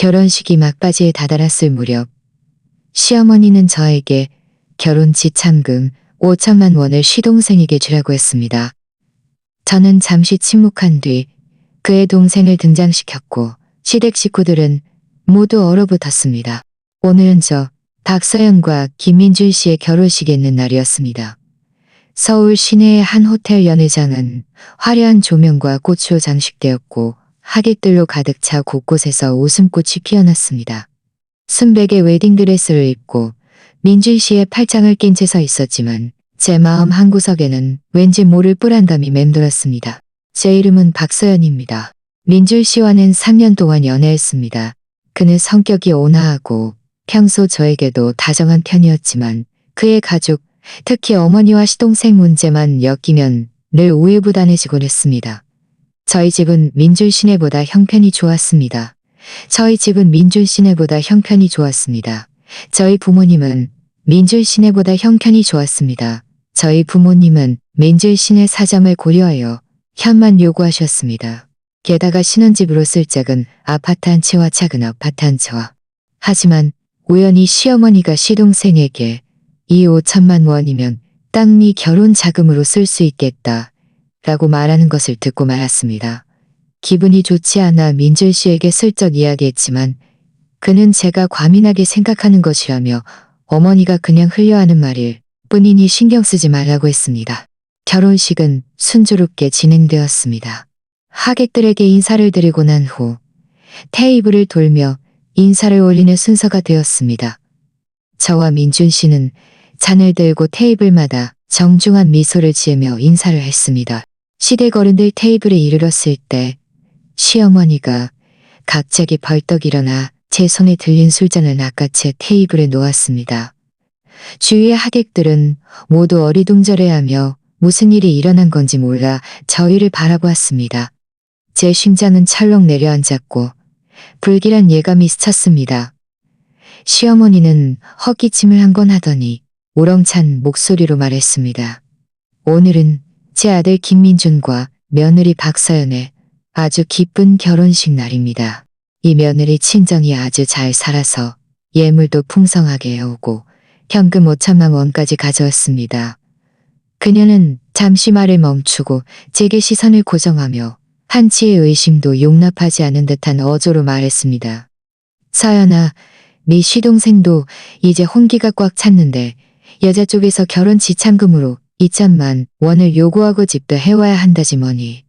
결혼식이 막바지에 다다랐을 무렵 시어머니는 저에게 결혼 지참금 5천만 원을 시동생에게 주라고 했습니다. 저는 잠시 침묵한 뒤 그의 동생을 등장시켰고 시댁 식구들은 모두 얼어붙었습니다. 오늘은 저 박서연과 김민준 씨의 결혼식이 있는 날이었습니다. 서울 시내의 한 호텔 연회장은 화려한 조명과 꽃으로 장식되었고 하객들로 가득 차 곳곳에서 웃음꽃이 피어났습니다. 순백의 웨딩드레스를 입고 민준 씨의 팔짱을 낀 채 서 있었지만 제 마음 한구석에는 왠지 모를 불안감이 맴돌았습니다. 제 이름은 박서연입니다. 민준 씨와는 3년 동안 연애했습니다. 그는 성격이 온화하고 평소 저에게도 다정한 편이었지만 그의 가족, 특히 어머니와 시동생 문제만 엮이면 늘 우유부단해지곤 했습니다. 저희 집은 민준 씨네보다 형편이 좋았습니다. 저희 부모님은 민준 씨네보다 형편이 좋았습니다. 저희 부모님은 민준 씨네 사정을 고려하여 현만 요구하셨습니다. 게다가 신혼집으로 쓸 작은 아파트 한 채와 작은 아파트 한 채와. 하지만 우연히 시어머니가 시동생에게 이 5천만 원이면 땅미 결혼 자금으로 쓸 수 있겠다 라고 말하는 것을 듣고 말았습니다. 기분이 좋지 않아 민준 씨에게 슬쩍 이야기했지만 그는 제가 과민하게 생각하는 것이라며 어머니가 그냥 흘려하는 말일 뿐이니 신경 쓰지 말라고 했습니다. 결혼식은 순조롭게 진행되었습니다. 하객들에게 인사를 드리고 난 후 테이블을 돌며 인사를 올리는 순서가 되었습니다. 저와 민준 씨는 잔을 들고 테이블마다 정중한 미소를 지으며 인사를 했습니다. 시댁 어른들 테이블에 이르렀을 때 시어머니가 갑자기 벌떡 일어나 제 손에 들린 술잔을 낚아채 테이블에 놓았습니다. 주위의 하객들은 모두 어리둥절해하며 무슨 일이 일어난 건지 몰라 저희를 바라보았습니다. 제 심장은 철렁 내려앉았고 불길한 예감이 스쳤습니다. 시어머니는 헛기침을 한 건 하더니 우렁찬 목소리로 말했습니다. 오늘은 제 아들 김민준과 며느리 박서연의 아주 기쁜 결혼식 날입니다. 이 며느리 친정이 아주 잘 살아서 예물도 풍성하게 해오고 현금 5천만 원까지 가져왔습니다. 그녀는 잠시 말을 멈추고 제게 시선을 고정하며 한치의 의심도 용납하지 않은 듯한 어조로 말했습니다. 서연아, 네 시동생도 이제 혼기가 꽉 찼는데 여자 쪽에서 결혼 지참금으로 2천만 원을 요구하고 집도 해와야 한다지 뭐니.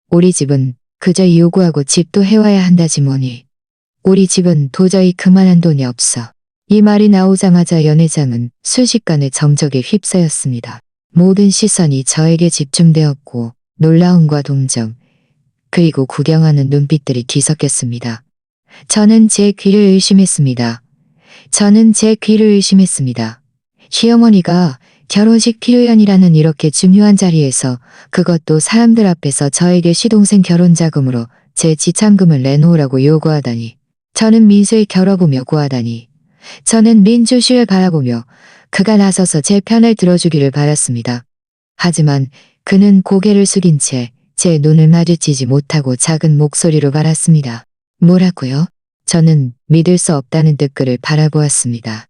우리 집은 그저 요구하고 집도 해와야 한다지 뭐니. 우리 집은 도저히 그만한 돈이 없어. 이 말이 나오자마자 연회장은 순식간에 정적에 휩싸였습니다. 모든 시선이 저에게 집중되었고 놀라움과 동정, 그리고 구경하는 눈빛들이 뒤섞였습니다. 저는 제 귀를 의심했습니다. 시어머니가 결혼식 필요연이라는 이렇게 중요한 자리에서 그것도 사람들 앞에서 저에게 시동생 결혼 자금으로 제 지참금을 내놓으라고 요구하다니. 저는 민수의 겨뤄보며 구하다니. 저는 민주 씨를 바라보며 그가 나서서 제 편을 들어주기를 바랐습니다. 하지만 그는 고개를 숙인 채 제 눈을 마주치지 못하고 작은 목소리로 말했습니다. 뭐라고요? 저는 믿을 수 없다는 듯 그를 바라보았습니다.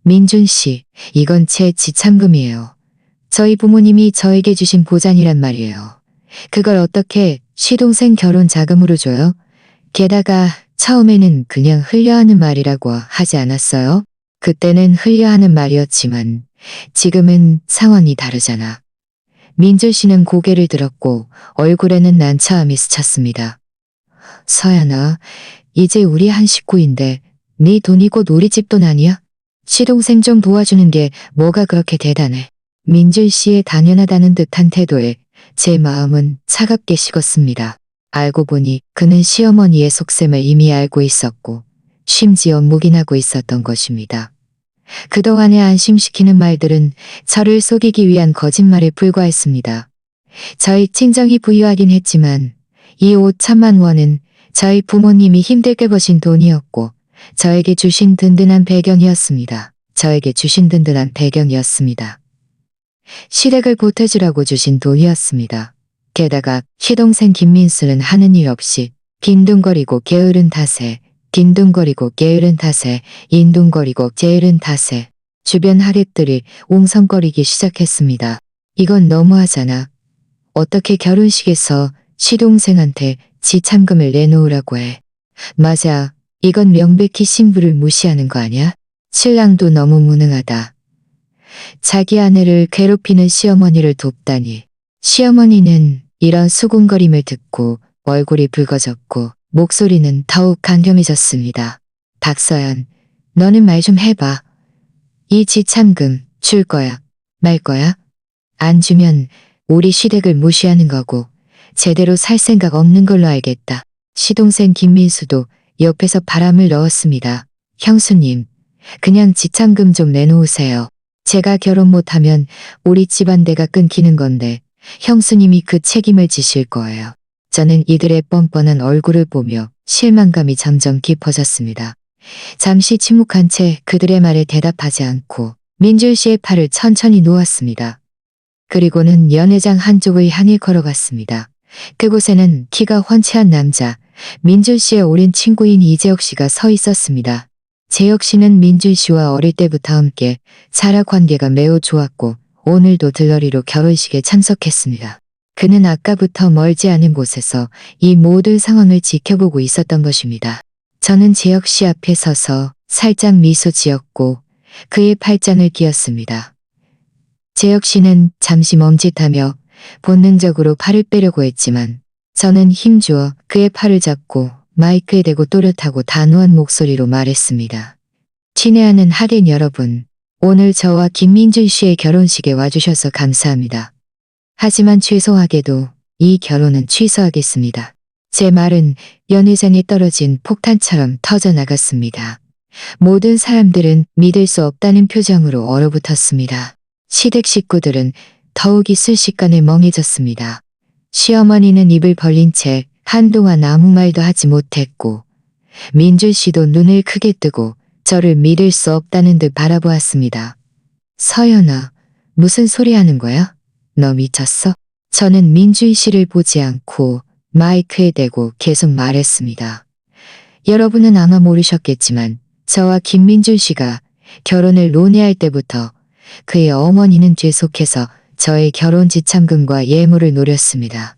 민준 씨, 이건 제 지참금이에요. 저희 부모님이 저에게 주신 보잔이란 말이에요. 그걸 어떻게 시동생 결혼 자금으로 줘요? 게다가 처음에는 그냥 흘려하는 말이라고 하지 않았어요? 그때는 흘려하는 말이었지만 지금은 상황이 다르잖아. 민준 씨는 고개를 들었고 얼굴에는 난처함이 스쳤습니다. 서연아, 이제 우리 한 식구인데 네 돈이 곧 우리 집 돈 아니야? 시동생 좀 도와주는 게 뭐가 그렇게 대단해. 민준 씨의 당연하다는 듯한 태도에 제 마음은 차갑게 식었습니다. 알고 보니 그는 시어머니의 속셈을 이미 알고 있었고 심지어 묵인하고 있었던 것입니다. 그동안의 안심시키는 말들은 저를 속이기 위한 거짓말에 불과했습니다. 저희 친정이 부유하긴 했지만 이 5천만 원은 저희 부모님이 힘들게 버신 돈이었고 저에게 주신 든든한 배경이었습니다. 시댁을 보태주라고 주신 돈이었습니다. 게다가 시동생 김민수는 하는 일 없이 빈둥거리고 게으른 탓에 빈둥거리고 게으른 탓에 인둥거리고 게으른 탓에 주변 하객들이 웅성거리기 시작했습니다. 이건 너무하잖아. 어떻게 결혼식에서 시동생한테 지참금을 내놓으라고 해. 맞아. 이건 명백히 신부를 무시하는 거 아니야? 신랑도 너무 무능하다. 자기 아내를 괴롭히는 시어머니를 돕다니. 시어머니는 이런 수군거림을 듣고 얼굴이 붉어졌고 목소리는 더욱 간겸해졌습니다. 박서연, 너는 말 좀 해봐. 이 지참금 줄 거야? 말 거야? 안 주면 우리 시댁을 무시하는 거고 제대로 살 생각 없는 걸로 알겠다. 시동생 김민수도 옆에서 바람을 넣었습니다. 형수님, 그냥 지참금 좀 내놓으세요. 제가 결혼 못하면 우리 집안대가 끊기는 건데 형수님이 그 책임을 지실 거예요. 저는 이들의 뻔뻔한 얼굴을 보며 실망감이 점점 깊어졌습니다. 잠시 침묵한 채 그들의 말에 대답하지 않고 민줄 씨의 팔을 천천히 놓았습니다. 그리고는 연회장 한쪽을 향해 걸어갔습니다. 그곳에는 키가 훤치한 남자, 민줄 씨의 오랜 친구인 이재혁 씨가 서 있었습니다. 재혁 씨는 민줄 씨와 어릴 때부터 함께 살아 관계가 매우 좋았고 오늘도 들러리로 결혼식에 참석했습니다. 그는 아까부터 멀지 않은 곳에서 이 모든 상황을 지켜보고 있었던 것입니다. 저는 재혁 씨 앞에 서서 살짝 미소 지었고 그의 팔짱을 끼었습니다. 재혁 씨는 잠시 멈칫하며 본능적으로 팔을 빼려고 했지만 저는 힘주어 그의 팔을 잡고 마이크에 대고 또렷하고 단호한 목소리로 말했습니다. 친애하는 하객 여러분, 오늘 저와 김민준 씨의 결혼식에 와주셔서 감사합니다. 하지만 최소하게도 이 결혼은 취소하겠습니다. 제 말은 연회장에 떨어진 폭탄처럼 터져나갔습니다. 모든 사람들은 믿을 수 없다는 표정으로 얼어붙었습니다. 시댁 식구들은 더욱이 순식간에 멍해졌습니다. 시어머니는 입을 벌린 채 한동안 아무 말도 하지 못했고 민준 씨도 눈을 크게 뜨고 저를 믿을 수 없다는 듯 바라보았습니다. 서연아, 무슨 소리 하는 거야? 너 미쳤어? 저는 민준 씨를 보지 않고 마이크에 대고 계속 말했습니다. 여러분은 아마 모르셨겠지만 저와 김민준 씨가 결혼을 논의할 때부터 그의 어머니는 계속해서 저의 결혼 지참금과 예물을 노렸습니다.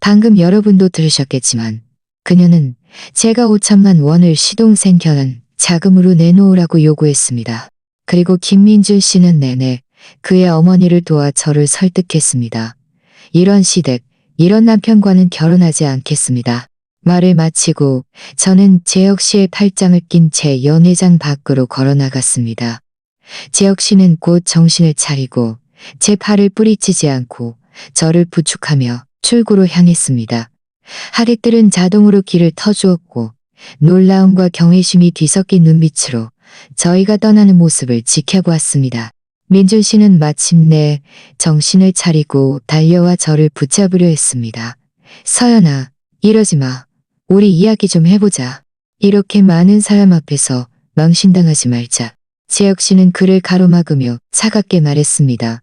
방금 여러분도 들으셨겠지만 그녀는 제가 5천만 원을 시동생 결혼 자금으로 내놓으라고 요구했습니다. 그리고 김민준 씨는 내내 그의 어머니를 도와 저를 설득했습니다. 이런 시댁, 이런 남편과는 결혼하지 않겠습니다. 말을 마치고 저는 재혁 씨의 팔짱을 낀 채 연회장 밖으로 걸어나갔습니다. 재혁 씨는 곧 정신을 차리고 제 팔을 뿌리치지 않고 저를 부축하며 출구로 향했습니다. 하객들은 자동으로 길을 터주었고 놀라움과 경외심이 뒤섞인 눈빛으로 저희가 떠나는 모습을 지켜보았습니다. 민준 씨는 마침내 정신을 차리고 달려와 저를 붙잡으려 했습니다. 서연아, 이러지 마. 우리 이야기 좀 해보자. 이렇게 많은 사람 앞에서 망신당하지 말자. 재혁 씨는 그를 가로막으며 차갑게 말했습니다.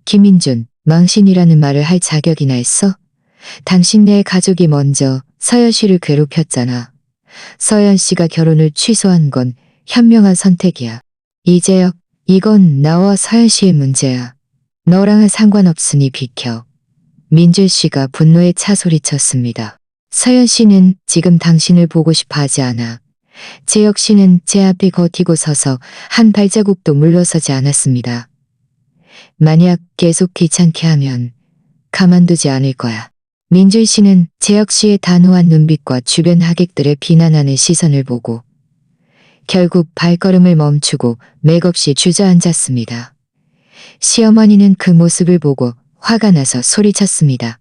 김민준, 망신이라는 말을 할 자격이나 있어? 당신네 가족이 먼저 서연 씨를 괴롭혔잖아. 서연 씨가 결혼을 취소한 건 현명한 선택이야. 이재혁, 이건 나와 서연 씨의 문제야. 너랑은 상관없으니 비켜. 민준 씨가 분노에 차 소리쳤습니다. 서연 씨는 지금 당신을 보고 싶어 하지 않아. 재혁 씨는 제 앞에 버티고 서서 한 발자국도 물러서지 않았습니다. 만약 계속 귀찮게 하면 가만두지 않을 거야. 민준 씨는 재혁 씨의 단호한 눈빛과 주변 하객들의 비난하는 시선을 보고 결국 발걸음을 멈추고 맥없이 주저앉았습니다. 시어머니는 그 모습을 보고 화가 나서 소리쳤습니다.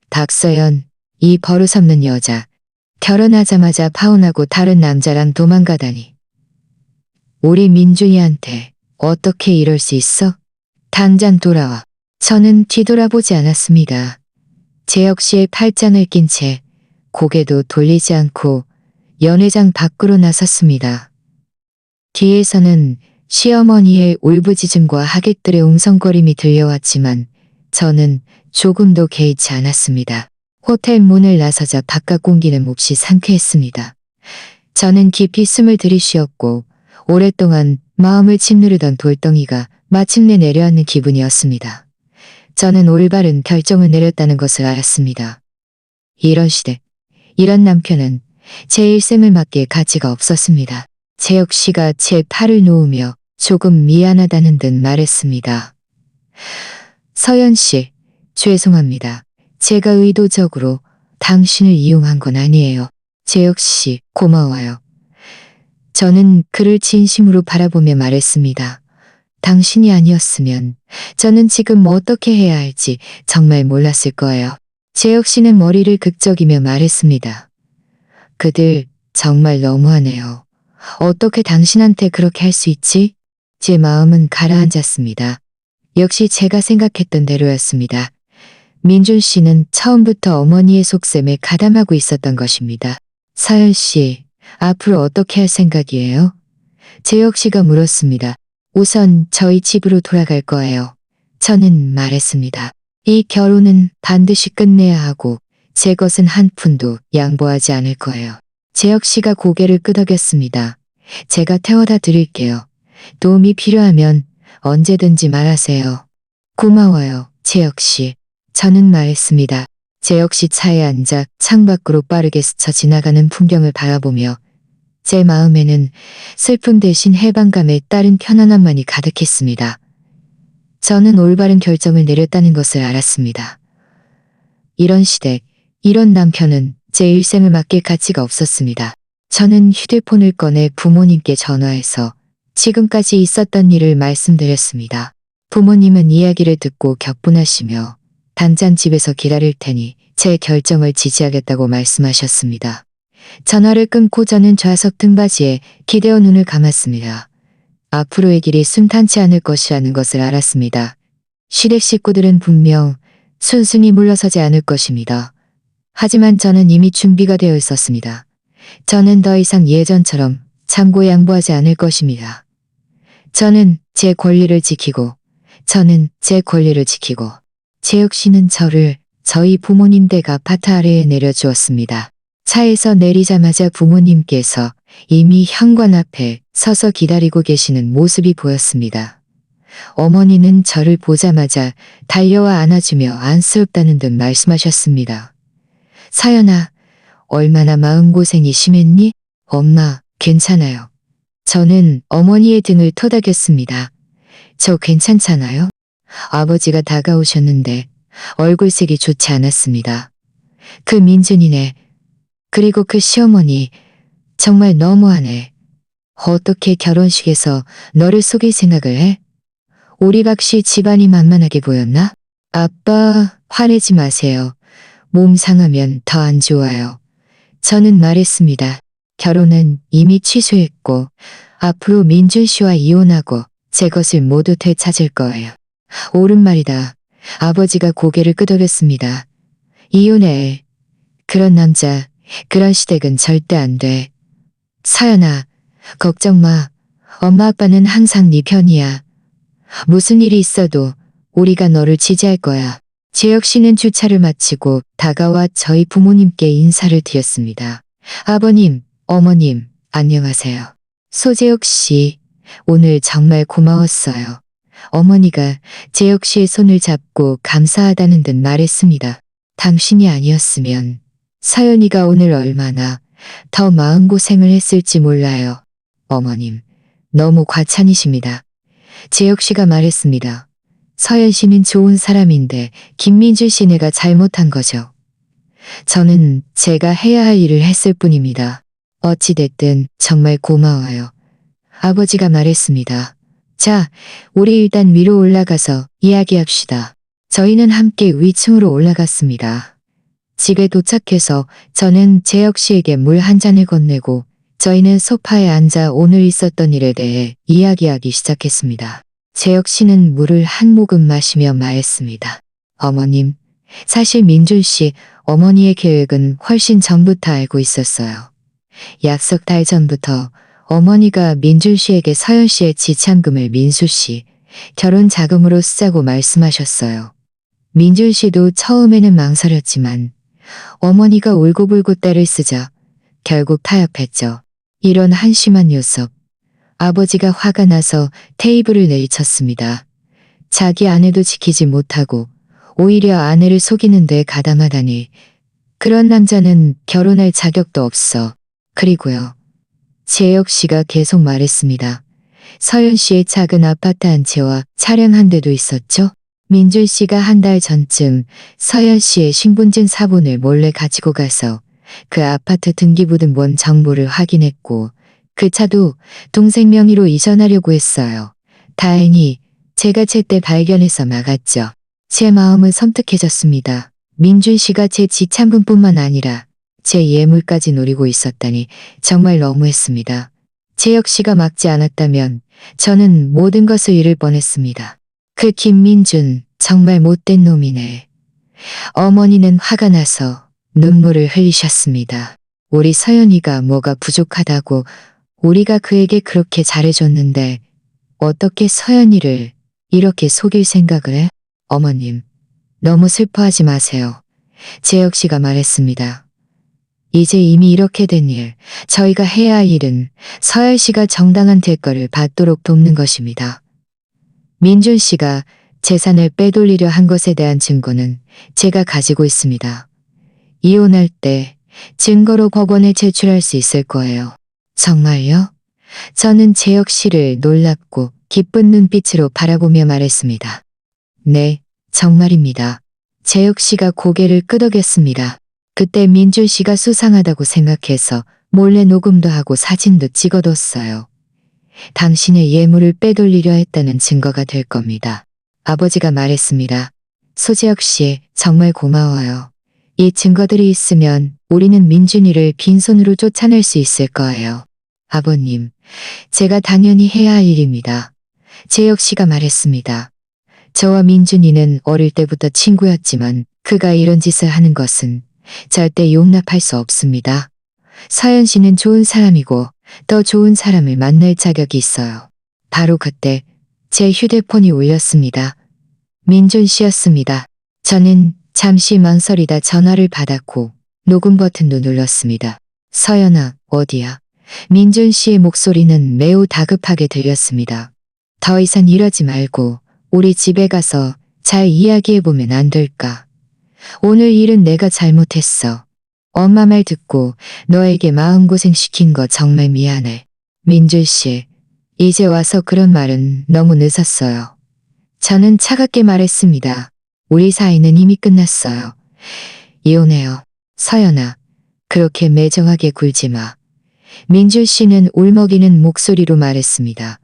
박서연, 이 버릇없는 여자. 결혼하자마자 파혼하고 다른 남자랑 도망가다니. 우리 민준이한테 어떻게 이럴 수 있어? 당장 돌아와. 저는 뒤돌아보지 않았습니다. 재혁 씨의 팔짱을 낀 채 고개도 돌리지 않고 연회장 밖으로 나섰습니다. 뒤에서는 시어머니의 울부짖음과 하객들의 웅성거림이 들려왔지만 저는 조금도 개의치 않았습니다. 호텔 문을 나서자 바깥 공기는 몹시 상쾌했습니다. 저는 깊이 숨을 들이쉬었고 오랫동안 마음을 짓누르던 돌덩이가 마침내 내려앉는 기분이었습니다. 저는 올바른 결정을 내렸다는 것을 알았습니다. 이런 시대, 이런 남편은 제 일생을 맡길 가치가 없었습니다. 재혁 씨가 제 팔을 놓으며 조금 미안하다는 듯 말했습니다. 서연 씨, 죄송합니다. 제가 의도적으로 당신을 이용한 건 아니에요. 재혁 씨, 고마워요. 저는 그를 진심으로 바라보며 말했습니다. 당신이 아니었으면 저는 지금 어떻게 해야 할지 정말 몰랐을 거예요. 재혁 씨는 머리를 극적이며 말했습니다. 그들 정말 너무하네요. 어떻게 당신한테 그렇게 할 수 있지? 제 마음은 가라앉았습니다. 역시 제가 생각했던 대로였습니다. 민준 씨는 처음부터 어머니의 속셈에 가담하고 있었던 것입니다. 서연 씨, 앞으로 어떻게 할 생각이에요? 재혁 씨가 물었습니다. 우선 저희 집으로 돌아갈 거예요. 저는 말했습니다. 이 결혼은 반드시 끝내야 하고 제 것은 한 푼도 양보하지 않을 거예요. 재혁 씨가 고개를 끄덕였습니다. 제가 태워다 드릴게요. 도움이 필요하면 언제든지 말하세요. 고마워요, 재혁 씨. 저는 말했습니다. 재혁 씨 차에 앉아 창밖으로 빠르게 스쳐 지나가는 풍경을 바라보며 제 마음에는 슬픔 대신 해방감에 따른 편안함만이 가득했습니다. 저는 올바른 결정을 내렸다는 것을 알았습니다. 이런 시댁, 이런 남편은 제 일생을 맡길 가치가 없었습니다. 저는 휴대폰을 꺼내 부모님께 전화해서 지금까지 있었던 일을 말씀드렸습니다. 부모님은 이야기를 듣고 격분하시며 당장 집에서 기다릴 테니 제 결정을 지지하겠다고 말씀하셨습니다. 전화를 끊고 저는 좌석 등받이에 기대어 눈을 감았습니다. 앞으로의 길이 순탄치 않을 것이라는 것을 알았습니다. 시댁 식구들은 분명 순순히 물러서지 않을 것입니다. 하지만 저는 이미 준비가 되어 있었습니다. 저는 더 이상 예전처럼 참고 양보하지 않을 것입니다. 저는 제 권리를 지키고 재혁 씨는 저를 저희 부모님 댁 아파트 아래에 내려주었습니다. 차에서 내리자마자 부모님께서 이미 현관 앞에 서서 기다리고 계시는 모습이 보였습니다. 어머니는 저를 보자마자 달려와 안아주며 안쓰럽다는 듯 말씀하셨습니다. 서연아, 얼마나 마음고생이 심했니? 엄마, 괜찮아요. 저는 어머니의 등을 토닥였습니다. 저 괜찮잖아요? 아버지가 다가오셨는데 얼굴색이 좋지 않았습니다. 그 민준이네. 그리고 그 시어머니 정말 너무하네. 어떻게 결혼식에서 너를 속일 생각을 해? 우리 박씨 집안이 만만하게 보였나? 아빠, 화내지 마세요. 몸 상하면 더 안 좋아요. 저는 말했습니다. 결혼은 이미 취소했고 앞으로 민준 씨와 이혼하고 제 것을 모두 되찾을 거예요. 옳은 말이다. 아버지가 고개를 끄덕였습니다. 이혼해. 그런 남자, 그런 시댁은 절대 안 돼. 서연아, 걱정 마. 엄마 아빠는 항상 네 편이야. 무슨 일이 있어도 우리가 너를 지지할 거야. 재혁 씨는 주차를 마치고 다가와 저희 부모님께 인사를 드렸습니다. 아버님, 어머님, 안녕하세요. 소재혁 씨, 오늘 정말 고마웠어요. 어머니가 재혁 씨의 손을 잡고 감사하다는 듯 말했습니다. 당신이 아니었으면 서연이가 오늘 얼마나 더 마음고생을 했을지 몰라요. 어머님, 너무 과찬이십니다. 재혁 씨가 말했습니다. 서연 씨는 좋은 사람인데 김민준 씨네가 잘못한 거죠. 저는 제가 해야 할 일을 했을 뿐입니다. 어찌됐든 정말 고마워요. 아버지가 말했습니다. 자, 우리 일단 위로 올라가서 이야기합시다. 저희는 함께 위층으로 올라갔습니다. 집에 도착해서 저는 재혁 씨에게 물 한 잔을 건네고 저희는 소파에 앉아 오늘 있었던 일에 대해 이야기하기 시작했습니다. 재혁 씨는 물을 한 모금 마시며 말했습니다. 어머님, 사실 민준 씨 어머니의 계획은 훨씬 전부터 알고 있었어요. 약 석 달 전부터 어머니가 민준 씨에게 서연 씨의 지참금을 민수 씨 결혼 자금으로 쓰자고 말씀하셨어요. 민준 씨도 처음에는 망설였지만 어머니가 울고불고 떼를 쓰자 결국 타협했죠. 이런 한심한 녀석. 아버지가 화가 나서 테이블을 내리쳤습니다. 자기 아내도 지키지 못하고 오히려 아내를 속이는 데 가담하다니. 그런 남자는 결혼할 자격도 없어. 그리고요. 재혁 씨가 계속 말했습니다. 서연 씨의 작은 아파트 한 채와 차량 한 대도 있었죠? 민준 씨가 한 달 전쯤 서연 씨의 신분증 사본을 몰래 가지고 가서 그 아파트 등기부 등본 정보를 확인했고 그 차도 동생 명의로 이전하려고 했어요. 다행히 제가 제때 발견해서 막았죠. 제 마음은 섬뜩해졌습니다. 민준 씨가 제 지참금뿐만 아니라 제 예물까지 노리고 있었다니 정말 너무했습니다. 재혁 씨가 막지 않았다면 저는 모든 것을 잃을 뻔했습니다. 그 김민준 정말 못된 놈이네. 어머니는 화가 나서 눈물을 흘리셨습니다. 우리 서연이가 뭐가 부족하다고 우리가 그에게 그렇게 잘해줬는데 어떻게 서연이를 이렇게 속일 생각을 해? 어머님, 너무 슬퍼하지 마세요. 재혁 씨가 말했습니다. 이제 이미 이렇게 된 일, 저희가 해야 할 일은 서열 씨가 정당한 대가를 받도록 돕는 것입니다. 민준 씨가 재산을 빼돌리려 한 것에 대한 증거는 제가 가지고 있습니다. 이혼할 때 증거로 법원에 제출할 수 있을 거예요. 정말요? 저는 재혁 씨를 놀랍고 기쁜 눈빛으로 바라보며 말했습니다. 네, 정말입니다. 재혁 씨가 고개를 끄덕였습니다. 그때 민준 씨가 수상하다고 생각해서 몰래 녹음도 하고 사진도 찍어뒀어요. 당신의 예물을 빼돌리려 했다는 증거가 될 겁니다. 아버지가 말했습니다. 소재혁 씨, 정말 고마워요. 이 증거들이 있으면 우리는 민준이를 빈손으로 쫓아낼 수 있을 거예요. 아버님, 제가 당연히 해야 할 일입니다. 재혁 씨가 말했습니다. 저와 민준이는 어릴 때부터 친구였지만 그가 이런 짓을 하는 것은 절대 용납할 수 없습니다. 서연 씨는 좋은 사람이고 더 좋은 사람을 만날 자격이 있어요. 바로 그때 제 휴대폰이 울렸습니다. 민준 씨였습니다. 저는 잠시 망설이다 전화를 받았고 녹음 버튼도 눌렀습니다. 서연아, 어디야? 민준 씨의 목소리는 매우 다급하게 들렸습니다. 더 이상 이러지 말고 우리 집에 가서 잘 이야기해보면 안 될까? 오늘 일은 내가 잘못했어. 엄마 말 듣고 너에게 마음고생 시킨 거 정말 미안해. 민준 씨, 이제 와서 그런 말은 너무 늦었어요. 저는 차갑게 말했습니다. 우리 사이는 이미 끝났어요. 이혼해요. 서연아, 그렇게 매정하게 굴지 마. 민준 씨는 울먹이는 목소리로 말했습니다.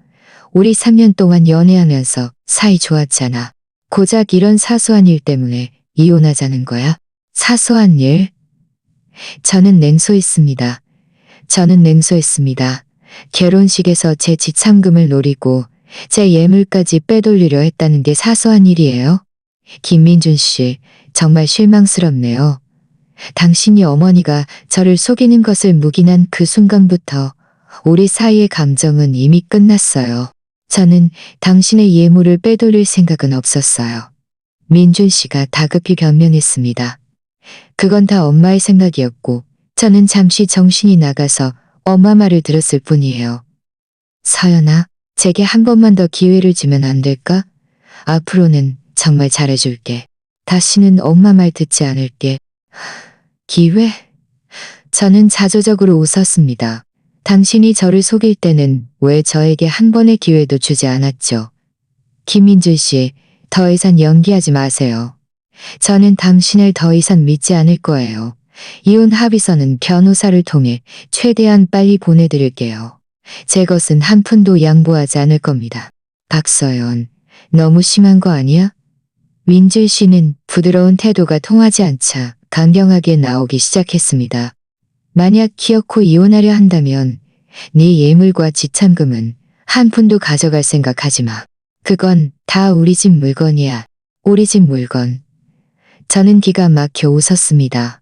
우리 3년 동안 연애하면서 사이 좋았잖아. 고작 이런 사소한 일 때문에 이혼하자는 거야? 사소한 일? 저는 냉소했습니다. 결혼식에서 제 지참금을 노리고 제 예물까지 빼돌리려 했다는 게 사소한 일이에요? 김민준 씨, 정말 실망스럽네요. 당신이 어머니가 저를 속이는 것을 묵인한 그 순간부터 우리 사이의 감정은 이미 끝났어요. 저는 당신의 예물을 빼돌릴 생각은 없었어요. 민준 씨가 다급히 변명했습니다. 그건 다 엄마의 생각이었고 저는 잠시 정신이 나가서 엄마 말을 들었을 뿐이에요. 서연아, 제게 한 번만 더 기회를 주면 안 될까? 앞으로는 정말 잘해줄게. 다시는 엄마 말 듣지 않을게. 기회? 저는 자조적으로 웃었습니다. 당신이 저를 속일 때는 왜 저에게 한 번의 기회도 주지 않았죠? 김민준 씨, 더 이상 연기하지 마세요. 저는 당신을 더 이상 믿지 않을 거예요. 이혼 합의서는 변호사를 통해 최대한 빨리 보내드릴게요. 제 것은 한 푼도 양보하지 않을 겁니다. 박서연, 너무 심한 거 아니야? 민준 씨는 부드러운 태도가 통하지 않자 강경하게 나오기 시작했습니다. 만약 기어코 이혼하려 한다면 네 예물과 지참금은 한 푼도 가져갈 생각하지 마. 그건 다 우리 집 물건이야. 우리 집 물건. 저는 기가 막혀 웃었습니다.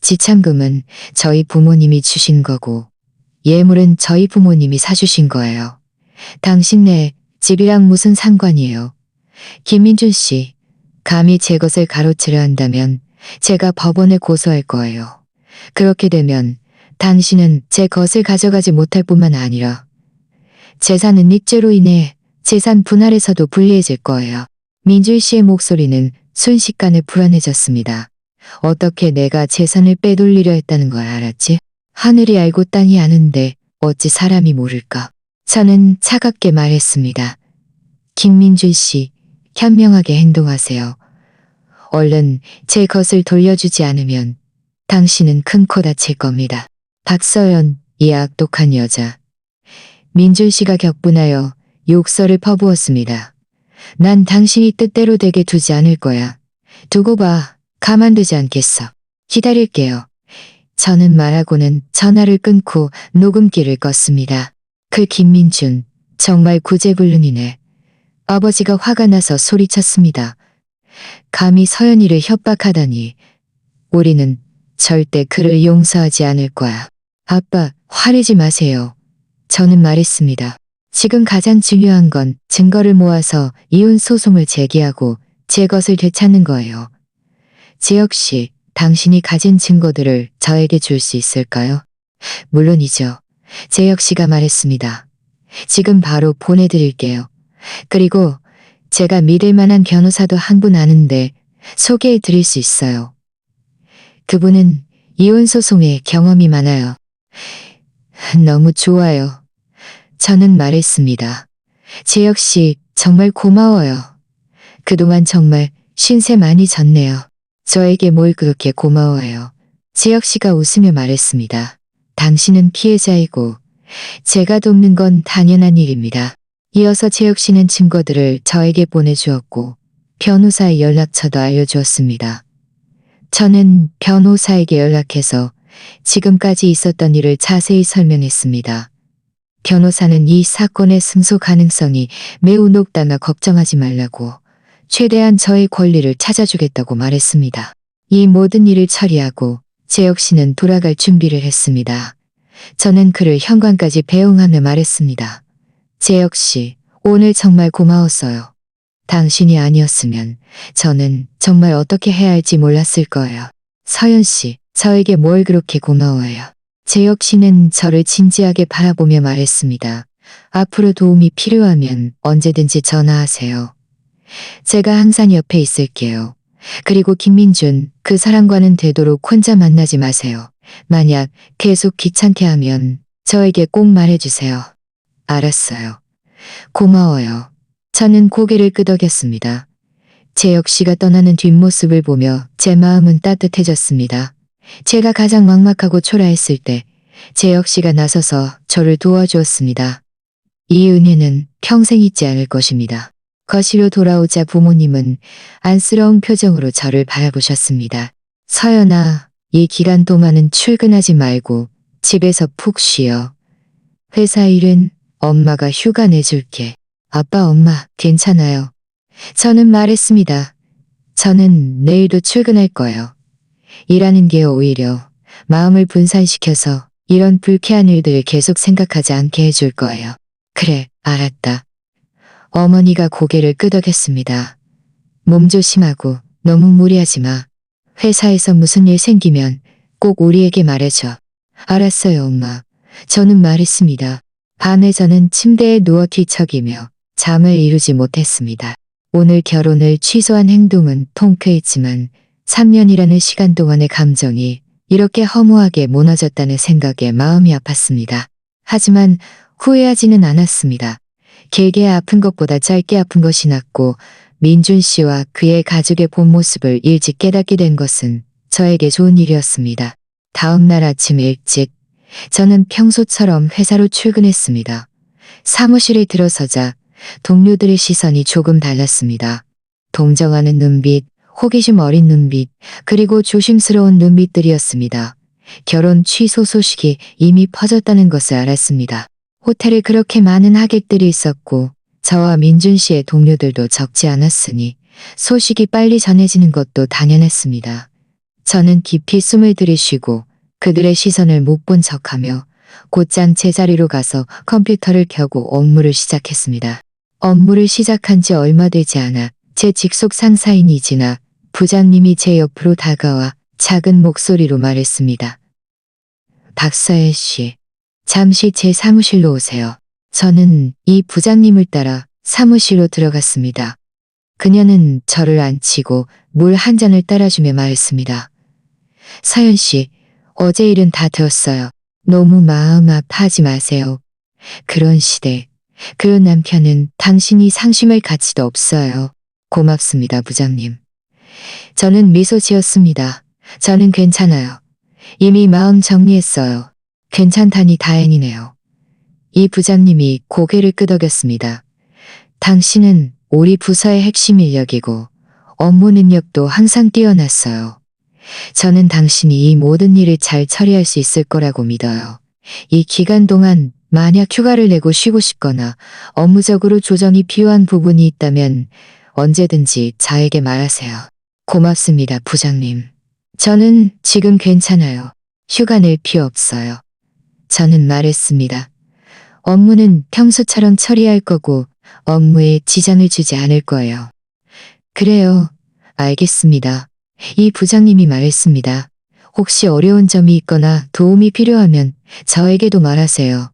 지참금은 저희 부모님이 주신 거고 예물은 저희 부모님이 사주신 거예요. 당신네 집이랑 무슨 상관이에요? 김민준 씨, 감히 제 것을 가로채려 한다면 제가 법원에 고소할 거예요. 그렇게 되면 당신은 제 것을 가져가지 못할 뿐만 아니라 재산은 입죄로 인해 재산 분할에서도 불리해질 거예요. 민주희 씨의 목소리는 순식간에 불안해졌습니다. 어떻게 내가 재산을 빼돌리려 했다는 걸 알았지? 하늘이 알고 땅이 아는데 어찌 사람이 모를까? 저는 차갑게 말했습니다. 김민준 씨, 현명하게 행동하세요. 얼른 제 것을 돌려주지 않으면 당신은 큰 코 다칠 겁니다. 박서연, 이 악독한 여자. 민준 씨가 격분하여 욕설을 퍼부었습니다. 난 당신이 뜻대로 되게 두지 않을 거야. 두고 봐. 가만두지 않겠어. 기다릴게요. 저는 말하고는 전화를 끊고 녹음기를 껐습니다. 그 김민준, 정말 구제불능이네. 아버지가 화가 나서 소리쳤습니다. 감히 서연이를 협박하다니. 우리는 절대 그를 용서하지 않을 거야. 아빠, 화내지 마세요. 저는 말했습니다. 지금 가장 중요한 건 증거를 모아서 이혼 소송을 제기하고 제 것을 되찾는 거예요. 지혁 씨, 당신이 가진 증거들을 저에게 줄 수 있을까요? 물론이죠. 재혁 씨가 말했습니다. 지금 바로 보내드릴게요. 그리고 제가 믿을 만한 변호사도 한 분 아는데 소개해 드릴 수 있어요. 그분은 이혼 소송에 경험이 많아요. 너무 좋아요. 저는 말했습니다. 재혁 씨, 정말 고마워요. 그동안 정말 신세 많이 졌네요. 저에게 뭘 그렇게 고마워해요. 재혁 씨가 웃으며 말했습니다. 당신은 피해자이고 제가 돕는 건 당연한 일입니다. 이어서 재혁 씨는 증거들을 저에게 보내주었고 변호사의 연락처도 알려주었습니다. 저는 변호사에게 연락해서 지금까지 있었던 일을 자세히 설명했습니다. 변호사는 이 사건의 승소 가능성이 매우 높다며 걱정하지 말라고 최대한 저의 권리를 찾아주겠다고 말했습니다. 이 모든 일을 처리하고 재혁 씨는 돌아갈 준비를 했습니다. 저는 그를 현관까지 배웅하며 말했습니다. 재혁 씨, 오늘 정말 고마웠어요. 당신이 아니었으면 저는 정말 어떻게 해야 할지 몰랐을 거예요. 서연 씨, 저에게 뭘 그렇게 고마워해요. 재혁 씨는 저를 진지하게 바라보며 말했습니다. 앞으로 도움이 필요하면 언제든지 전화하세요. 제가 항상 옆에 있을게요. 그리고 김민준, 그 사람과는 되도록 혼자 만나지 마세요. 만약 계속 귀찮게 하면 저에게 꼭 말해주세요. 알았어요. 고마워요. 저는 고개를 끄덕였습니다. 재혁 씨가 떠나는 뒷모습을 보며 제 마음은 따뜻해졌습니다. 제가 가장 막막하고 초라했을 때 재혁 씨가 나서서 저를 도와주었습니다. 이 은혜는 평생 잊지 않을 것입니다. 거실로 돌아오자 부모님은 안쓰러운 표정으로 저를 바라보셨습니다. 서연아, 이 기간 동안은 출근하지 말고 집에서 푹 쉬어. 회사 일은 엄마가 휴가 내줄게. 아빠, 엄마, 괜찮아요. 저는 말했습니다. 저는 내일도 출근할 거예요. 일하는 게 오히려 마음을 분산시켜서 이런 불쾌한 일들을 계속 생각하지 않게 해줄 거예요. 그래, 알았다. 어머니가 고개를 끄덕였습니다. 몸 조심하고 너무 무리하지 마. 회사에서 무슨 일 생기면 꼭 우리에게 말해줘. 알았어요, 엄마. 저는 말했습니다. 밤에 저는 침대에 누워 뒤척이며 잠을 이루지 못했습니다. 오늘 결혼을 취소한 행동은 통쾌했지만 3년이라는 시간 동안의 감정이 이렇게 허무하게 무너졌다는 생각에 마음이 아팠습니다. 하지만 후회하지는 않았습니다. 길게 아픈 것보다 짧게 아픈 것이 낫고 민준 씨와 그의 가족의 본 모습을 일찍 깨닫게 된 것은 저에게 좋은 일이었습니다. 다음 날 아침 일찍 저는 평소처럼 회사로 출근했습니다. 사무실에 들어서자 동료들의 시선이 조금 달랐습니다. 동정하는 눈빛, 호기심 어린 눈빛, 그리고 조심스러운 눈빛들이었습니다. 결혼 취소 소식이 이미 퍼졌다는 것을 알았습니다. 호텔에 그렇게 많은 하객들이 있었고 저와 민준 씨의 동료들도 적지 않았으니 소식이 빨리 전해지는 것도 당연했습니다. 저는 깊이 숨을 들이쉬고 그들의 시선을 못 본 척하며 곧장 제자리로 가서 컴퓨터를 켜고 업무를 시작했습니다. 업무를 시작한 지 얼마 되지 않아 제 직속 상사인 이진아 부장님이 제 옆으로 다가와 작은 목소리로 말했습니다. 박서연 씨, 잠시 제 사무실로 오세요. 저는 이 부장님을 따라 사무실로 들어갔습니다. 그녀는 저를 앉히고 물 한 잔을 따라주며 말했습니다. 서연 씨, 어제 일은 다 되었어요. 너무 마음 아파하지 마세요. 그런 시대, 그런 남편은 당신이 상심할 가치도 없어요. 고맙습니다, 부장님. 저는 미소 지었습니다. 저는 괜찮아요. 이미 마음 정리했어요. 괜찮다니 다행이네요. 이 부장님이 고개를 끄덕였습니다. 당신은 우리 부서의 핵심 인력이고 업무 능력도 항상 뛰어났어요. 저는 당신이 이 모든 일을 잘 처리할 수 있을 거라고 믿어요. 이 기간 동안 만약 휴가를 내고 쉬고 싶거나 업무적으로 조정이 필요한 부분이 있다면 언제든지 저에게 말하세요. 고맙습니다, 부장님. 저는 지금 괜찮아요. 휴가 낼 필요 없어요. 저는 말했습니다. 업무는 평소처럼 처리할 거고 업무에 지장을 주지 않을 거예요. 그래요. 알겠습니다. 이 부장님이 말했습니다. 혹시 어려운 점이 있거나 도움이 필요하면 저에게도 말하세요.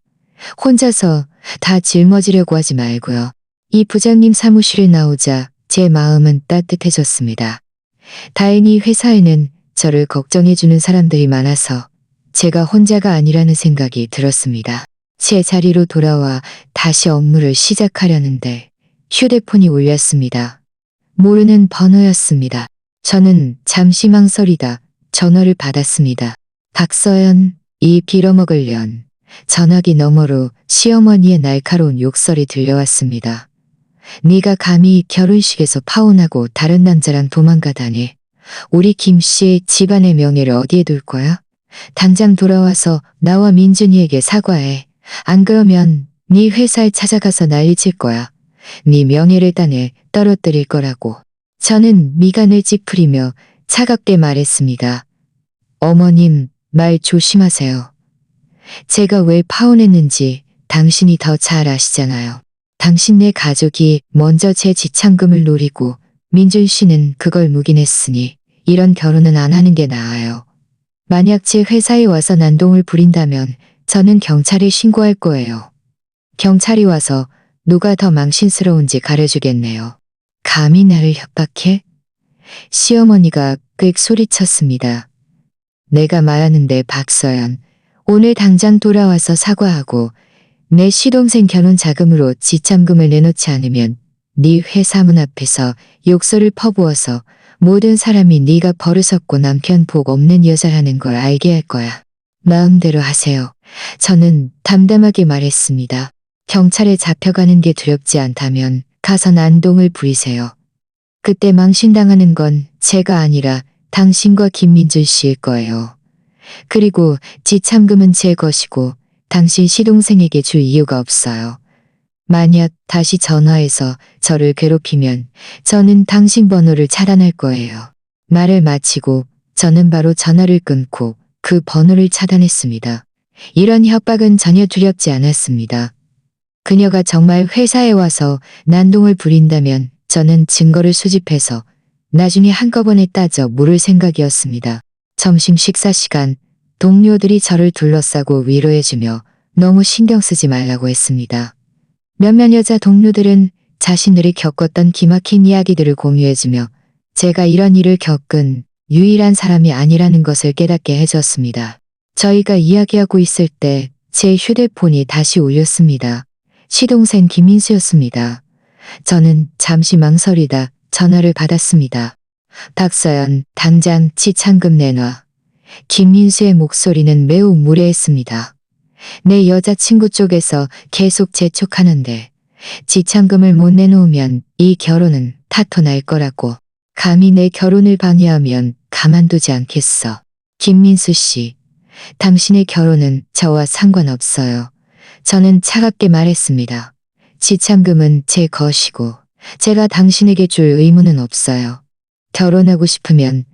혼자서 다 짊어지려고 하지 말고요. 이 부장님 사무실에 나오자 제 마음은 따뜻해졌습니다. 다행히 회사에는 저를 걱정해주는 사람들이 많아서 제가 혼자가 아니라는 생각이 들었습니다. 제 자리로 돌아와 다시 업무를 시작하려는데 휴대폰이 울렸습니다. 모르는 번호였습니다. 저는 잠시 망설이다 전화를 받았습니다. 박서연, 이 빌어먹을 년. 전화기 너머로 시어머니의 날카로운 욕설이 들려왔습니다. 네가 감히 결혼식에서 파혼하고 다른 남자랑 도망가다니. 우리 김 씨의 집안의 명예를 어디에 둘 거야? 당장 돌아와서 나와 민준이에게 사과해. 안 그러면 네 회사에 찾아가서 난리칠 거야. 네 명예를 단에 떨어뜨릴 거라고. 저는 미간을 찌푸리며 차갑게 말했습니다. 어머님, 말 조심하세요. 제가 왜 파혼했는지 당신이 더 잘 아시잖아요. 당신네 가족이 먼저 제 지참금을 노리고 민준 씨는 그걸 묵인했으니 이런 결혼은 안 하는 게 나아요. 만약 제 회사에 와서 난동을 부린다면 저는 경찰에 신고할 거예요. 경찰이 와서 누가 더 망신스러운지 가려주겠네요. 감히 나를 협박해? 시어머니가 꽥 소리쳤습니다. 내가 말하는데 박서연, 오늘 당장 돌아와서 사과하고 내 시동생 결혼 자금으로 지참금을 내놓지 않으면 네 회사 문 앞에서 욕설을 퍼부어서 모든 사람이 네가 버릇없고 남편 복 없는 여자라는 걸 알게 할 거야. 마음대로 하세요. 저는 담담하게 말했습니다. 경찰에 잡혀가는 게 두렵지 않다면 가서 난동을 부리세요. 그때 망신당하는 건 제가 아니라 당신과 김민준 씨일 거예요. 그리고 지참금은 제 것이고 당신 시동생에게 줄 이유가 없어요. 만약 다시 전화해서 저를 괴롭히면 저는 당신 번호를 차단할 거예요. 말을 마치고 저는 바로 전화를 끊고 그 번호를 차단했습니다. 이런 협박은 전혀 두렵지 않았습니다. 그녀가 정말 회사에 와서 난동을 부린다면 저는 증거를 수집해서 나중에 한꺼번에 따져 물을 생각이었습니다. 점심 식사 시간, 동료들이 저를 둘러싸고 위로해주며 너무 신경 쓰지 말라고 했습니다. 몇몇 여자 동료들은 자신들이 겪었던 기막힌 이야기들을 공유해주며 제가 이런 일을 겪은 유일한 사람이 아니라는 것을 깨닫게 해줬습니다. 저희가 이야기하고 있을 때 제 휴대폰이 다시 울렸습니다. 시동생 김민수였습니다. 저는 잠시 망설이다 전화를 받았습니다. 박서연, 당장 지참금 내놔. 김민수의 목소리는 매우 무례했습니다. 내 여자친구 쪽에서 계속 재촉하는데 지참금을 못 내놓으면 이 결혼은 타토날 거라고. 감히 내 결혼을 방해하면 가만두지 않겠어. 김민수 씨, 당신의 결혼은 저와 상관없어요. 저는 차갑게 말했습니다. 지참금은 제 것이고 제가 당신에게 줄 의무는 없어요. 결혼하고 싶으면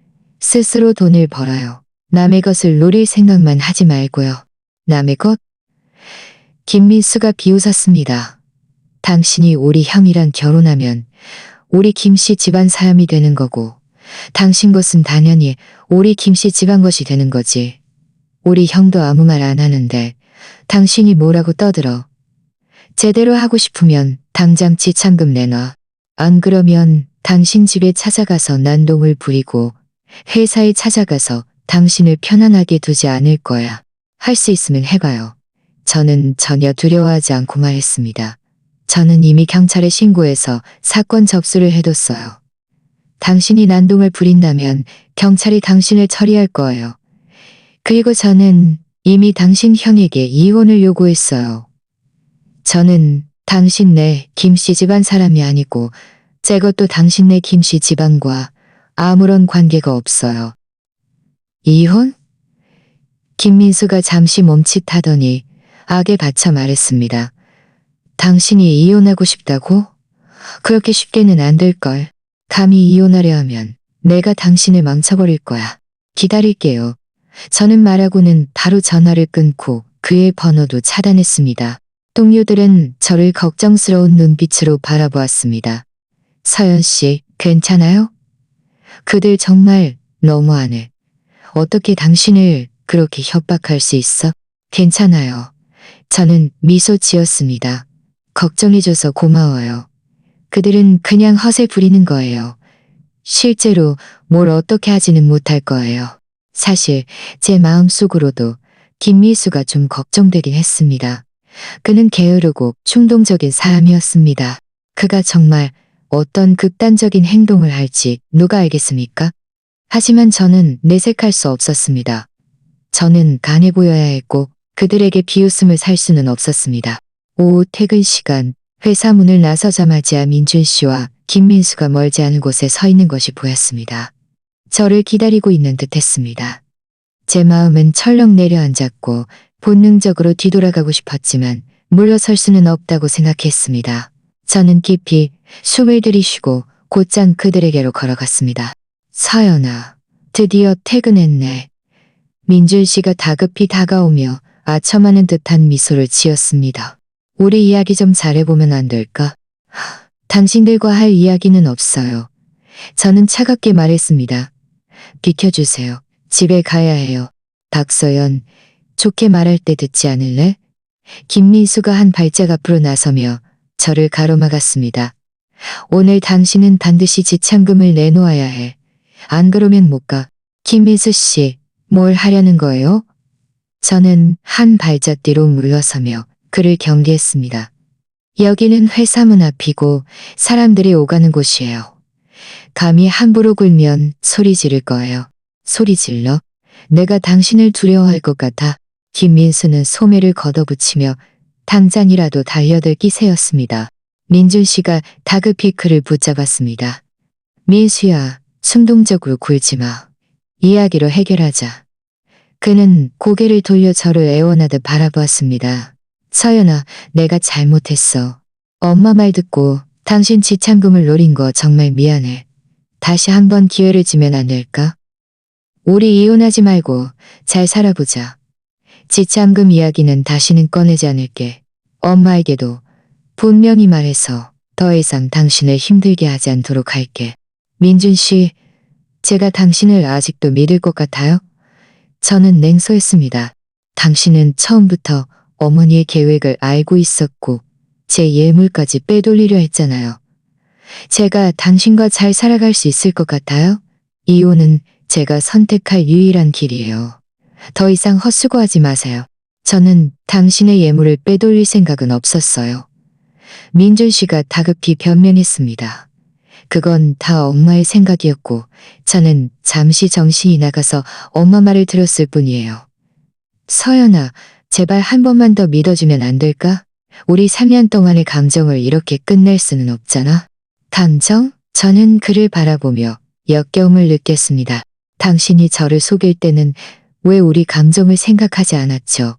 스스로 돈을 벌어요. 남의 것을 노릴 생각만 하지 말고요. 남의 것? 김민수가 비웃었습니다. 당신이 우리 형이랑 결혼하면 우리 김씨 집안 사람이 되는 거고 당신 것은 당연히 우리 김씨 집안 것이 되는 거지. 우리 형도 아무 말 안 하는데 당신이 뭐라고 떠들어. 제대로 하고 싶으면 당장 지참금 내놔. 안 그러면 당신 집에 찾아가서 난동을 부리고 회사에 찾아가서 당신을 편안하게 두지 않을 거야. 할 수 있으면 해봐요. 저는 전혀 두려워하지 않고 말했습니다. 저는 이미 경찰에 신고해서 사건 접수를 해뒀어요. 당신이 난동을 부린다면 경찰이 당신을 처리할 거예요. 그리고 저는 이미 당신 형에게 이혼을 요구했어요. 저는 당신네 김씨 집안 사람이 아니고 제 것도 당신네 김씨 집안과 아무런 관계가 없어요. 이혼? 김민수가 잠시 멈칫하더니 악에 받쳐 말했습니다. 당신이 이혼하고 싶다고? 그렇게 쉽게는 안 될걸. 감히 이혼하려 하면 내가 당신을 망쳐버릴 거야. 기다릴게요. 저는 말하고는 바로 전화를 끊고 그의 번호도 차단했습니다. 동료들은 저를 걱정스러운 눈빛으로 바라보았습니다. 서연 씨, 괜찮아요? 그들 정말 너무하네. 어떻게 당신을 그렇게 협박할 수 있어? 괜찮아요. 저는 미소 지었습니다. 걱정해줘서 고마워요. 그들은 그냥 허세 부리는 거예요. 실제로 뭘 어떻게 하지는 못할 거예요. 사실 제 마음속으로도 김미수가 좀 걱정되긴 했습니다. 그는 게으르고 충동적인 사람이었습니다. 그가 정말 어떤 극단적인 행동을 할지 누가 알겠습니까? 하지만 저는 내색할 수 없었습니다. 저는 간해 보여야 했고 그들에게 비웃음을 살 수는 없었습니다. 오후 퇴근 시간 회사 문을 나서자마자 민준 씨와 김민수가 멀지 않은 곳에 서 있는 것이 보였습니다. 저를 기다리고 있는 듯 했습니다. 제 마음은 철렁 내려앉았고 본능적으로 뒤돌아가고 싶었지만 물러설 수는 없다고 생각했습니다. 저는 깊이 숨을 들이쉬고 곧장 그들에게로 걸어갔습니다. 서연아, 드디어 퇴근했네. 민준 씨가 다급히 다가오며 아첨하는 듯한 미소를 지었습니다. 우리 이야기 좀 잘해보면 안 될까? 당신들과 할 이야기는 없어요. 저는 차갑게 말했습니다. 비켜주세요. 집에 가야 해요. 박서연, 좋게 말할 때 듣지 않을래? 김민수가 한 발짝 앞으로 나서며 저를 가로막았습니다. 오늘 당신은 반드시 지참금을 내놓아야 해. 안 그러면 못 가. 김민수 씨, 뭘 하려는 거예요? 저는 한 발짝 뒤로 물러서며 그를 경계했습니다. 여기는 회사 문 앞이고 사람들이 오가는 곳이에요. 감히 함부로 굴면 소리 지를 거예요. 소리 질러? 내가 당신을 두려워할 것 같아. 김민수는 소매를 걷어붙이며 당장이라도 달려들 기세였습니다. 민준 씨가 다급히 그를 붙잡았습니다. 민수야, 충동적으로 굴지 마. 이야기로 해결하자. 그는 고개를 돌려 저를 애원하듯 바라보았습니다. 서연아, 내가 잘못했어. 엄마 말 듣고 당신 지참금을 노린 거 정말 미안해. 다시 한번 기회를 주면 안 될까? 우리 이혼하지 말고 잘 살아보자. 지참금 이야기는 다시는 꺼내지 않을게. 엄마에게도 분명히 말해서 더 이상 당신을 힘들게 하지 않도록 할게. 민준 씨, 제가 당신을 아직도 믿을 것 같아요? 저는 냉소했습니다. 당신은 처음부터 어머니의 계획을 알고 있었고 제 예물까지 빼돌리려 했잖아요. 제가 당신과 잘 살아갈 수 있을 것 같아요? 이혼은 제가 선택할 유일한 길이에요. 더 이상 헛수고하지 마세요. 저는 당신의 예물을 빼돌릴 생각은 없었어요. 민준 씨가 다급히 변명했습니다. 그건 다 엄마의 생각이었고 저는 잠시 정신이 나가서 엄마 말을 들었을 뿐이에요. 서연아, 제발 한 번만 더 믿어주면 안 될까? 우리 3년 동안의 감정을 이렇게 끝낼 수는 없잖아. 감정? 저는 그를 바라보며 역겨움을 느꼈습니다. 당신이 저를 속일 때는 왜 우리 감정을 생각하지 않았죠?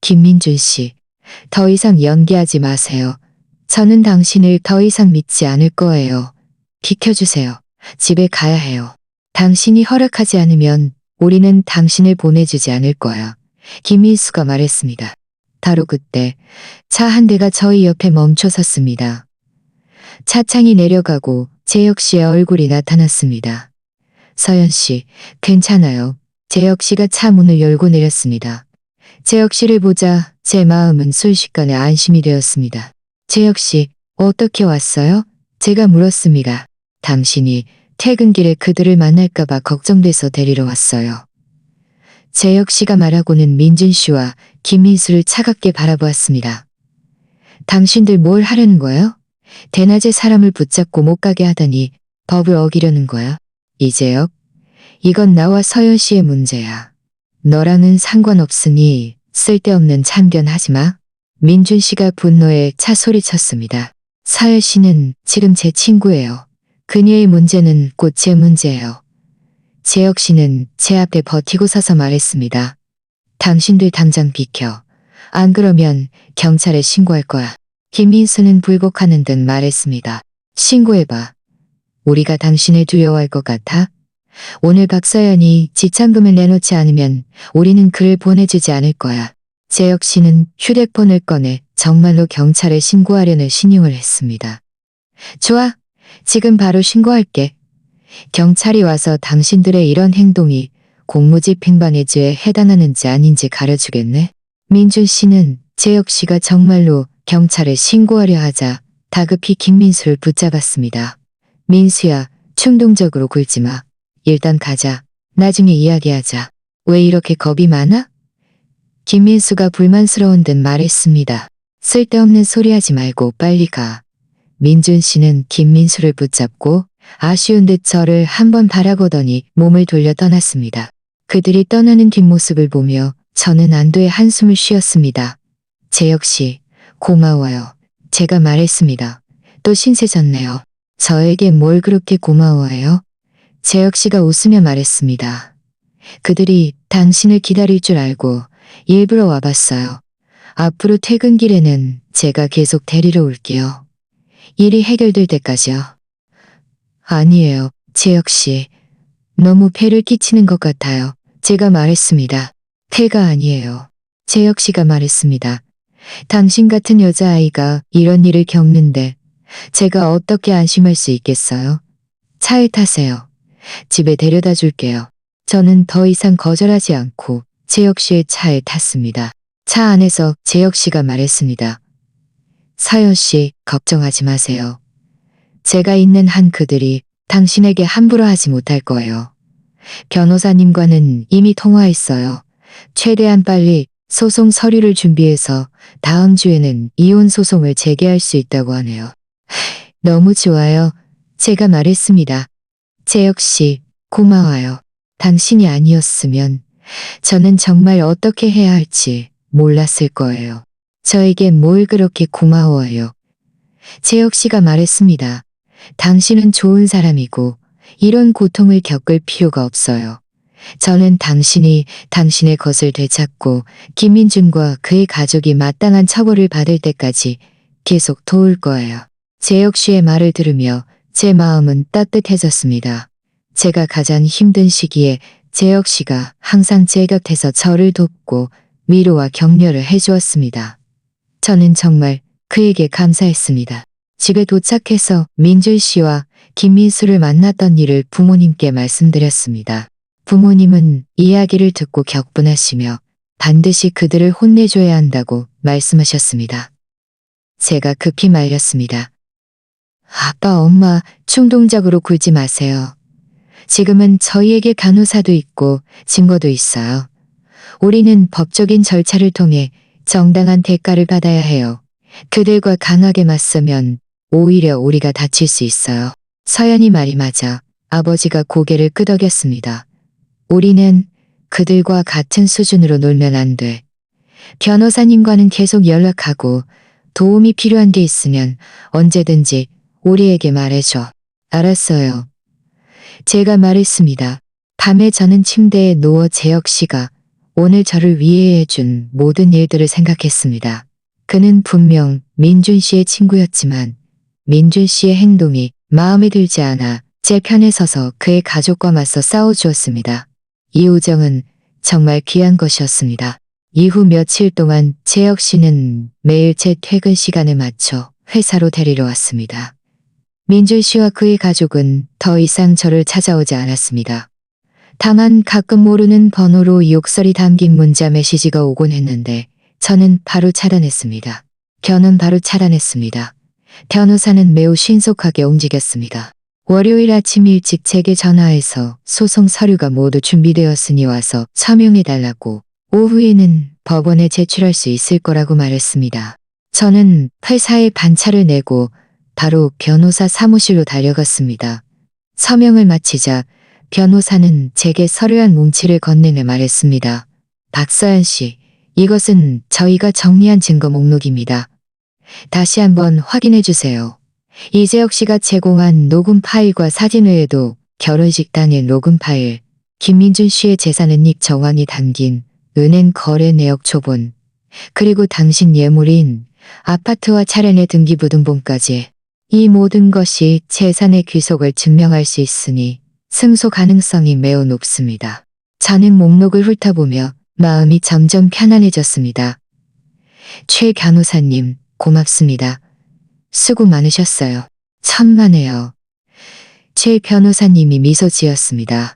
김민준 씨, 더 이상 연기하지 마세요. 저는 당신을 더 이상 믿지 않을 거예요. 비켜주세요. 집에 가야 해요. 당신이 허락하지 않으면 우리는 당신을 보내주지 않을 거야. 김민수가 말했습니다. 바로 그때 차 한 대가 저희 옆에 멈춰 섰습니다. 차창이 내려가고 재혁 씨의 얼굴이 나타났습니다. 서연 씨, 괜찮아요. 재혁 씨가 차 문을 열고 내렸습니다. 재혁 씨를 보자 제 마음은 순식간에 안심이 되었습니다. 재혁 씨, 어떻게 왔어요? 제가 물었습니다. 당신이 퇴근길에 그들을 만날까봐 걱정돼서 데리러 왔어요. 재혁 씨가 말하고는 민준 씨와 김민수를 차갑게 바라보았습니다. 당신들 뭘 하려는 거야? 대낮에 사람을 붙잡고 못 가게 하다니 법을 어기려는 거야? 이재혁, 이건 나와 서연 씨의 문제야. 너랑은 상관없으니 쓸데없는 참견하지 마. 민준 씨가 분노에 차 소리쳤습니다. 서연 씨는 지금 제 친구예요. 그녀의 문제는 곧 제 문제예요. 재혁 씨는 제 앞에 버티고 서서 말했습니다. 당신들 당장 비켜. 안 그러면 경찰에 신고할 거야. 김민수는 불복하는 듯 말했습니다. 신고해봐. 우리가 당신을 두려워할 것 같아? 오늘 박서연이 지참금을 내놓지 않으면 우리는 그를 보내주지 않을 거야. 재혁 씨는 휴대폰을 꺼내 정말로 경찰에 신고하려는 신용을 했습니다. 좋아. 지금 바로 신고할게. 경찰이 와서 당신들의 이런 행동이 공무집행방해죄에 해당하는지 아닌지 가려주겠네. 민준 씨는 재혁 씨가 정말로 경찰에 신고하려 하자 다급히 김민수를 붙잡았습니다. 민수야, 충동적으로 굴지 마. 일단 가자. 나중에 이야기하자. 왜 이렇게 겁이 많아? 김민수가 불만스러운 듯 말했습니다. 쓸데없는 소리 하지 말고 빨리 가. 민준 씨는 김민수를 붙잡고 아쉬운 듯 저를 한번 바라보더니 몸을 돌려 떠났습니다. 그들이 떠나는 뒷모습을 보며 저는 안도의 한숨을 쉬었습니다. 재혁 씨, 고마워요. 제가 말했습니다. 또 신세졌네요. 저에게 뭘 그렇게 고마워해요? 재혁 씨가 웃으며 말했습니다. 그들이 당신을 기다릴 줄 알고 일부러 와봤어요. 앞으로 퇴근길에는 제가 계속 데리러 올게요. 일이 해결될 때까지요. 아니에요, 재혁 씨. 너무 폐를 끼치는 것 같아요. 제가 말했습니다. 폐가 아니에요. 재혁 씨가 말했습니다. 당신 같은 여자아이가 이런 일을 겪는데 제가 어떻게 안심할 수 있겠어요? 차에 타세요. 집에 데려다 줄게요. 저는 더 이상 거절하지 않고 재혁 씨의 차에 탔습니다. 차 안에서 재혁 씨가 말했습니다. 서연 씨, 걱정하지 마세요. 제가 있는 한 그들이 당신에게 함부로 하지 못할 거예요. 변호사님과는 이미 통화했어요. 최대한 빨리 소송 서류를 준비해서 다음 주에는 이혼 소송을 제기할 수 있다고 하네요. 너무 좋아요. 제가 말했습니다. 재혁 씨, 고마워요. 당신이 아니었으면 저는 정말 어떻게 해야 할지 몰랐을 거예요. 저에게 뭘 그렇게 고마워해요. 재혁 씨가 말했습니다. 당신은 좋은 사람이고 이런 고통을 겪을 필요가 없어요. 저는 당신이 당신의 것을 되찾고 김민준과 그의 가족이 마땅한 처벌을 받을 때까지 계속 도울 거예요. 재혁 씨의 말을 들으며 제 마음은 따뜻해졌습니다. 제가 가장 힘든 시기에 재혁 씨가 항상 제 곁에서 저를 돕고 위로와 격려를 해주었습니다. 저는 정말 그에게 감사했습니다. 집에 도착해서 민준 씨와 김민수를 만났던 일을 부모님께 말씀드렸습니다. 부모님은 이야기를 듣고 격분하시며 반드시 그들을 혼내줘야 한다고 말씀하셨습니다. 제가 급히 말렸습니다. 아빠, 엄마, 충동적으로 굴지 마세요. 지금은 저희에게 간호사도 있고 증거도 있어요. 우리는 법적인 절차를 통해 정당한 대가를 받아야 해요. 그들과 강하게 맞서면 오히려 우리가 다칠 수 있어요. 서연이 말이 맞아 아버지가 고개를 끄덕였습니다. 우리는 그들과 같은 수준으로 놀면 안 돼. 변호사님과는 계속 연락하고 도움이 필요한 게 있으면 언제든지 우리에게 말해줘. 알았어요. 제가 말했습니다. 밤에 저는 침대에 누워 재혁 씨가 오늘 저를 위해 해준 모든 일들을 생각했습니다. 그는 분명 민준 씨의 친구였지만 민준 씨의 행동이 마음에 들지 않아 제 편에 서서 그의 가족과 맞서 싸워주었습니다. 이 우정은 정말 귀한 것이었습니다. 이후 며칠 동안 재혁 씨는 매일 제 퇴근 시간에 맞춰 회사로 데리러 왔습니다. 민준 씨와 그의 가족은 더 이상 저를 찾아오지 않았습니다. 다만 가끔 모르는 번호로 욕설이 담긴 문자 메시지가 오곤 했는데 저는 바로 차단했습니다. 저는 바로 차단했습니다. 변호사는 매우 신속하게 움직였습니다. 월요일 아침 일찍 제게 전화해서 소송 서류가 모두 준비되었으니 와서 서명해달라고, 오후에는 법원에 제출할 수 있을 거라고 말했습니다. 저는 회사에 반차를 내고 바로 변호사 사무실로 달려갔습니다. 서명을 마치자 변호사는 제게 서류한 뭉치를 건네며 말했습니다. 박서연 씨, 이것은 저희가 정리한 증거 목록입니다. 다시 한번 확인해 주세요. 이재혁 씨가 제공한 녹음 파일과 사진 외에도 결혼식 당일 녹음 파일, 김민준 씨의 재산 은닉 정황이 담긴 은행 거래 내역 초본, 그리고 당신 예물인 아파트와 차량의 등기부등본까지, 이 모든 것이 재산의 귀속을 증명할 수 있으니 승소 가능성이 매우 높습니다. 저는 목록을 훑어보며 마음이 점점 편안해졌습니다. 최 변호사님, 고맙습니다. 수고 많으셨어요. 천만에요. 최 변호사님이 미소 지었습니다.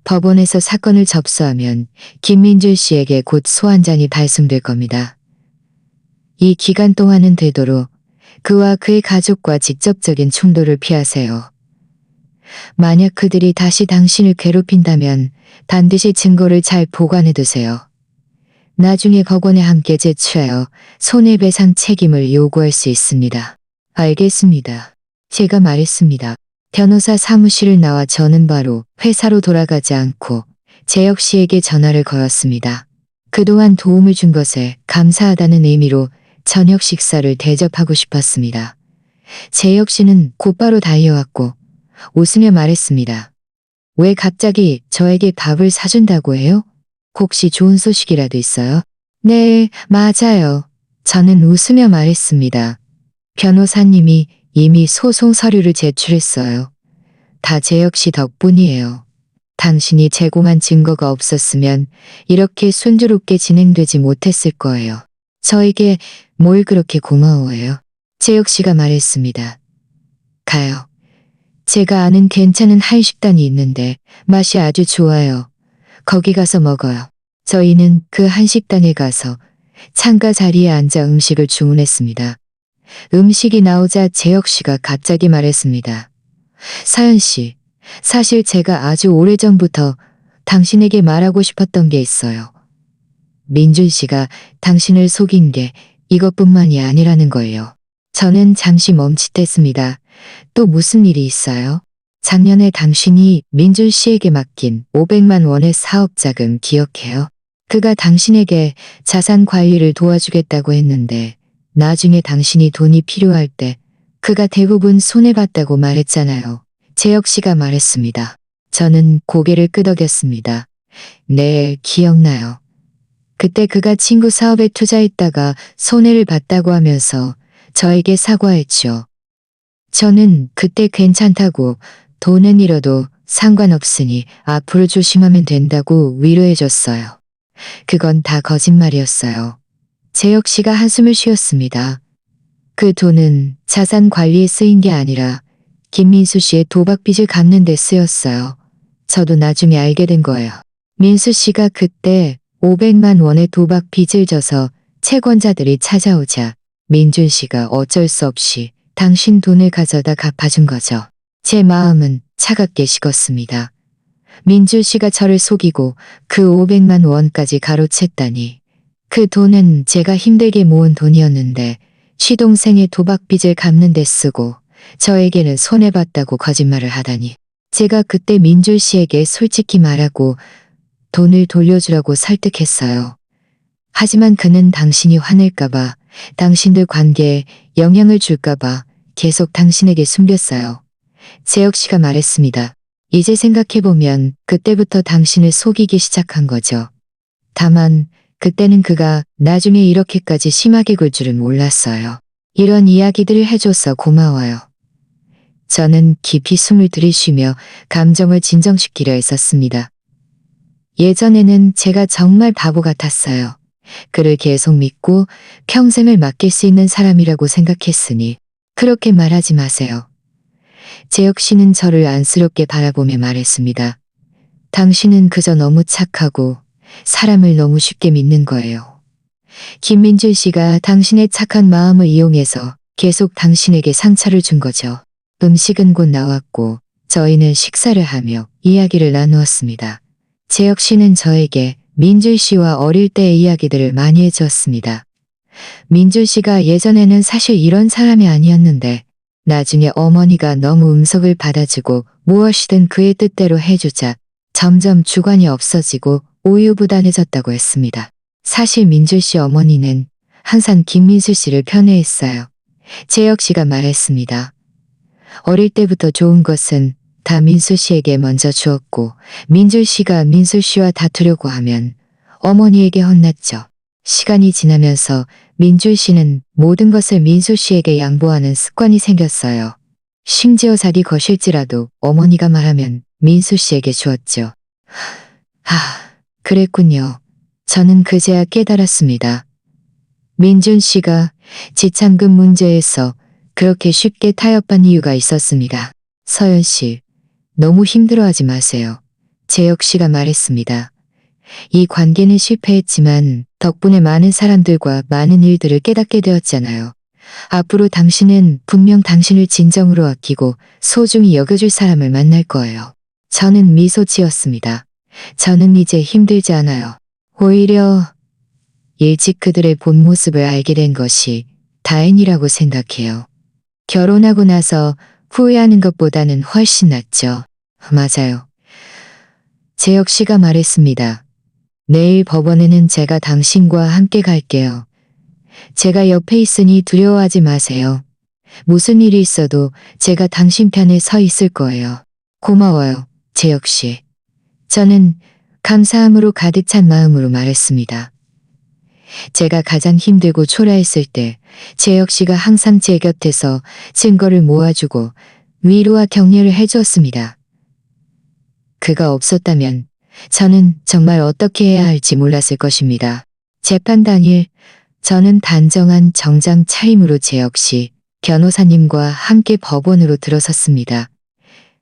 법원에서 사건을 접수하면 김민준 씨에게 곧 소환장이 발송될 겁니다. 이 기간 동안은 되도록 그와 그의 가족과 직접적인 충돌을 피하세요. 만약 그들이 다시 당신을 괴롭힌다면 반드시 증거를 잘 보관해 두세요. 나중에 법원에 함께 제출하여 손해배상 책임을 요구할 수 있습니다. 알겠습니다. 제가 말했습니다. 변호사 사무실을 나와 저는 바로 회사로 돌아가지 않고 재혁 씨에게 전화를 걸었습니다. 그동안 도움을 준 것에 감사하다는 의미로 저녁 식사를 대접하고 싶었습니다. 재혁 씨는 곧바로 달려왔고 웃으며 말했습니다. 왜 갑자기 저에게 밥을 사준다고 해요? 혹시 좋은 소식이라도 있어요? 네, 맞아요. 저는 웃으며 말했습니다. 변호사님이 이미 소송 서류를 제출했어요. 다 재혁 씨 덕분이에요. 당신이 제공한 증거가 없었으면 이렇게 순조롭게 진행되지 못했을 거예요. 저에게 뭘 그렇게 고마워해요? 재혁 씨가 말했습니다. 가요. 제가 아는 괜찮은 한식당이 있는데 맛이 아주 좋아요. 거기 가서 먹어요. 저희는 그 한식당에 가서 창가 자리에 앉아 음식을 주문했습니다. 음식이 나오자 재혁 씨가 갑자기 말했습니다. 서연 씨, 사실 제가 아주 오래전부터 당신에게 말하고 싶었던 게 있어요. 민준 씨가 당신을 속인 게 이것뿐만이 아니라는 거예요. 저는 잠시 멈칫했습니다. 또 무슨 일이 있어요? 작년에 당신이 민준 씨에게 맡긴 500만 원의 사업 자금 기억해요? 그가 당신에게 자산 관리를 도와주겠다고 했는데 나중에 당신이 돈이 필요할 때 그가 대부분 손해봤다고 말했잖아요. 재혁 씨가 말했습니다. 저는 고개를 끄덕였습니다. 네, 기억나요. 그때 그가 친구 사업에 투자했다가 손해를 봤다고 하면서 저에게 사과했죠. 저는 그때 괜찮다고, 돈은 잃어도 상관없으니 앞으로 조심하면 된다고 위로해줬어요. 그건 다 거짓말이었어요. 재혁 씨가 한숨을 쉬었습니다. 그 돈은 자산 관리에 쓰인 게 아니라 김민수 씨의 도박 빚을 갚는 데 쓰였어요. 저도 나중에 알게 된 거예요. 민수 씨가 그때 500만 원의 도박 빚을 져서 채권자들이 찾아오자 민준 씨가 어쩔 수 없이 당신 돈을 가져다 갚아준 거죠. 제 마음은 차갑게 식었습니다. 민준 씨가 저를 속이고 그 500만 원까지 가로챘다니. 그 돈은 제가 힘들게 모은 돈이었는데 시동생의 도박 빚을 갚는 데 쓰고 저에게는 손해봤다고 거짓말을 하다니. 제가 그때 민준 씨에게 솔직히 말하고 돈을 돌려주라고 설득했어요. 하지만 그는 당신이 화낼까봐, 당신들 관계에 영향을 줄까봐 계속 당신에게 숨겼어요. 재혁 씨가 말했습니다. 이제 생각해보면 그때부터 당신을 속이기 시작한 거죠. 다만 그때는 그가 나중에 이렇게까지 심하게 굴 줄은 몰랐어요. 이런 이야기들을 해줘서 고마워요. 저는 깊이 숨을 들이쉬며 감정을 진정시키려 했었습니다. 예전에는 제가 정말 바보 같았어요. 그를 계속 믿고 평생을 맡길 수 있는 사람이라고 생각했으니 그렇게 말하지 마세요. 재혁 씨는 저를 안쓰럽게 바라보며 말했습니다. 당신은 그저 너무 착하고 사람을 너무 쉽게 믿는 거예요. 김민준 씨가 당신의 착한 마음을 이용해서 계속 당신에게 상처를 준 거죠. 음식은 곧 나왔고 저희는 식사를 하며 이야기를 나누었습니다. 재혁 씨는 저에게 민준 씨와 어릴 때의 이야기들을 많이 해주었습니다. 민준 씨가 예전에는 사실 이런 사람이 아니었는데 나중에 어머니가 너무 음석을 받아주고 무엇이든 그의 뜻대로 해주자 점점 주관이 없어지고 우유부단해졌다고 했습니다. 사실 민준 씨 어머니는 항상 김민수 씨를 편애했어요. 재혁 씨가 말했습니다. 어릴 때부터 좋은 것은 다 민수 씨에게 먼저 주었고 민준 씨가 민수 씨와 다투려고 하면 어머니에게 혼났죠. 시간이 지나면서 민준 씨는 모든 것을 민수 씨에게 양보하는 습관이 생겼어요. 심지어 자리 거실지라도 어머니가 말하면 민수 씨에게 주었죠. 그랬군요. 저는 그제야 깨달았습니다. 민준 씨가 지창금 문제에서 그렇게 쉽게 타협한 이유가 있었습니다. 서연 씨, 너무 힘들어하지 마세요. 재혁 씨가 말했습니다. 이 관계는 실패했지만 덕분에 많은 사람들과 많은 일들을 깨닫게 되었잖아요. 앞으로 당신은 분명 당신을 진정으로 아끼고 소중히 여겨줄 사람을 만날 거예요. 저는 미소 지었습니다. 저는 이제 힘들지 않아요. 오히려 일찍 그들의 본 모습을 알게 된 것이 다행이라고 생각해요. 결혼하고 나서 후회하는 것보다는 훨씬 낫죠. 맞아요. 재혁 씨가 말했습니다. 내일 법원에는 제가 당신과 함께 갈게요. 제가 옆에 있으니 두려워하지 마세요. 무슨 일이 있어도 제가 당신 편에 서 있을 거예요. 고마워요, 재혁 씨. 저는 감사함으로 가득 찬 마음으로 말했습니다. 제가 가장 힘들고 초라했을 때 재혁 씨가 항상 제 곁에서 증거를 모아주고 위로와 격려를 해주었습니다. 그가 없었다면 저는 정말 어떻게 해야 할지 몰랐을 것입니다. 재판 당일 저는 단정한 정장 차림으로 재혁 씨, 변호사님과 함께 법원으로 들어섰습니다.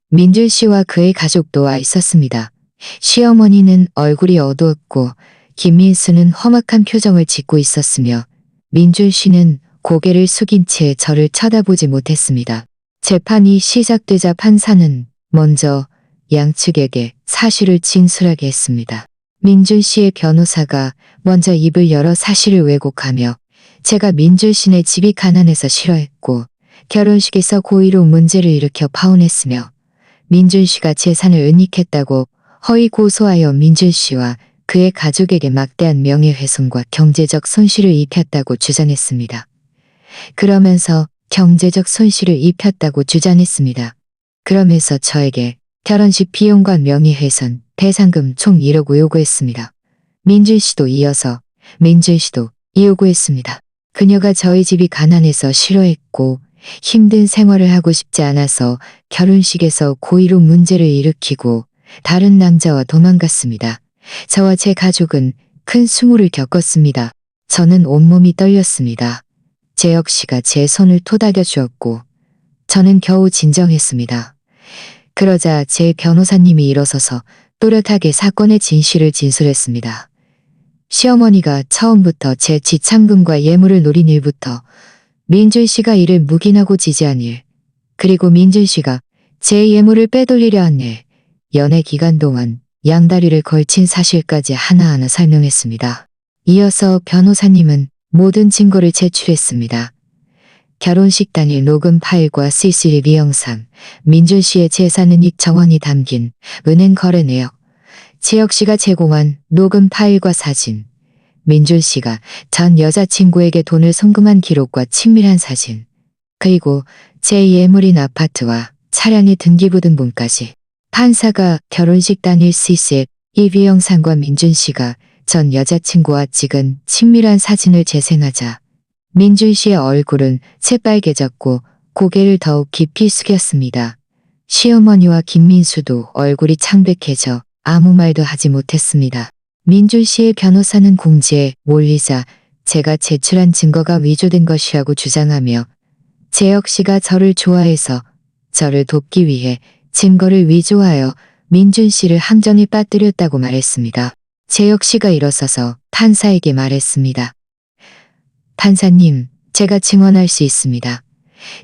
민준 씨와 그의 가족도 와 있었습니다. 시어머니는 얼굴이 어두웠고 김민수는 험악한 표정을 짓고 있었으며 민준 씨는 고개를 숙인 채 저를 쳐다보지 못했습니다. 재판이 시작되자 판사는 먼저 양측에게 사실을 진술하게 했습니다. 민준 씨의 변호사가 먼저 입을 열어 사실을 왜곡하며 제가 민준 씨네 집이 가난해서 싫어했고 결혼식에서 고의로 문제를 일으켜 파혼했으며 민준 씨가 재산을 은닉했다고 허위 고소하여 민준 씨와 그의 가족에게 막대한 명예훼손과 경제적 손실을 입혔다고 주장했습니다. 그러면서 경제적 손실을 입혔다고 주장했습니다. 그러면서 저에게 결혼식 비용과 명예훼손, 배상금 총 1억 요구했습니다. 민준 씨도 이어서 민준 씨도 요구했습니다. 그녀가 저희 집이 가난해서 싫어했고 힘든 생활을 하고 싶지 않아서 결혼식에서 고의로 문제를 일으키고 다른 남자와 도망갔습니다. 저와 제 가족은 큰 수모를 겪었습니다. 저는 온몸이 떨렸습니다. 재혁 씨가 제 손을 토닥여 주었고 저는 겨우 진정했습니다. 그러자 제 변호사님이 일어서서 또렷하게 사건의 진실을 진술했습니다. 시어머니가 처음부터 제 지참금과 예물을 노린 일부터 민준 씨가 이를 묵인하고 지지한 일, 그리고 민준 씨가 제 예물을 빼돌리려 한 일, 연애 기간 동안 양다리를 걸친 사실까지 하나하나 설명했습니다. 이어서 변호사님은 모든 증거를 제출했습니다. 결혼식 당일 녹음 파일과 CCTV 영상, 민준 씨의 재산 은닉 정황이 담긴 은행 거래 내역, 재혁 씨가 제공한 녹음 파일과 사진, 민준 씨가 전 여자친구에게 돈을 송금한 기록과 친밀한 사진, 그리고 제 예물인 아파트와 차량의 등기부등본까지. 판사가 결혼식 당일 CCTV 영상과 민준 씨가 전 여자친구와 찍은 친밀한 사진을 재생하자 민준 씨의 얼굴은 새빨개졌고 고개를 더욱 깊이 숙였습니다. 시어머니와 김민수도 얼굴이 창백해져 아무 말도 하지 못했습니다. 민준 씨의 변호사는 공지에 올리자 제가 제출한 증거가 위조된 것이라고 주장하며 재혁 씨가 저를 좋아해서 저를 돕기 위해 증거를 위조하여 민준 씨를 항전에 빠뜨렸다고 말했습니다. 재혁 씨가 일어서서 판사에게 말했습니다. 판사님, 제가 증언할 수 있습니다.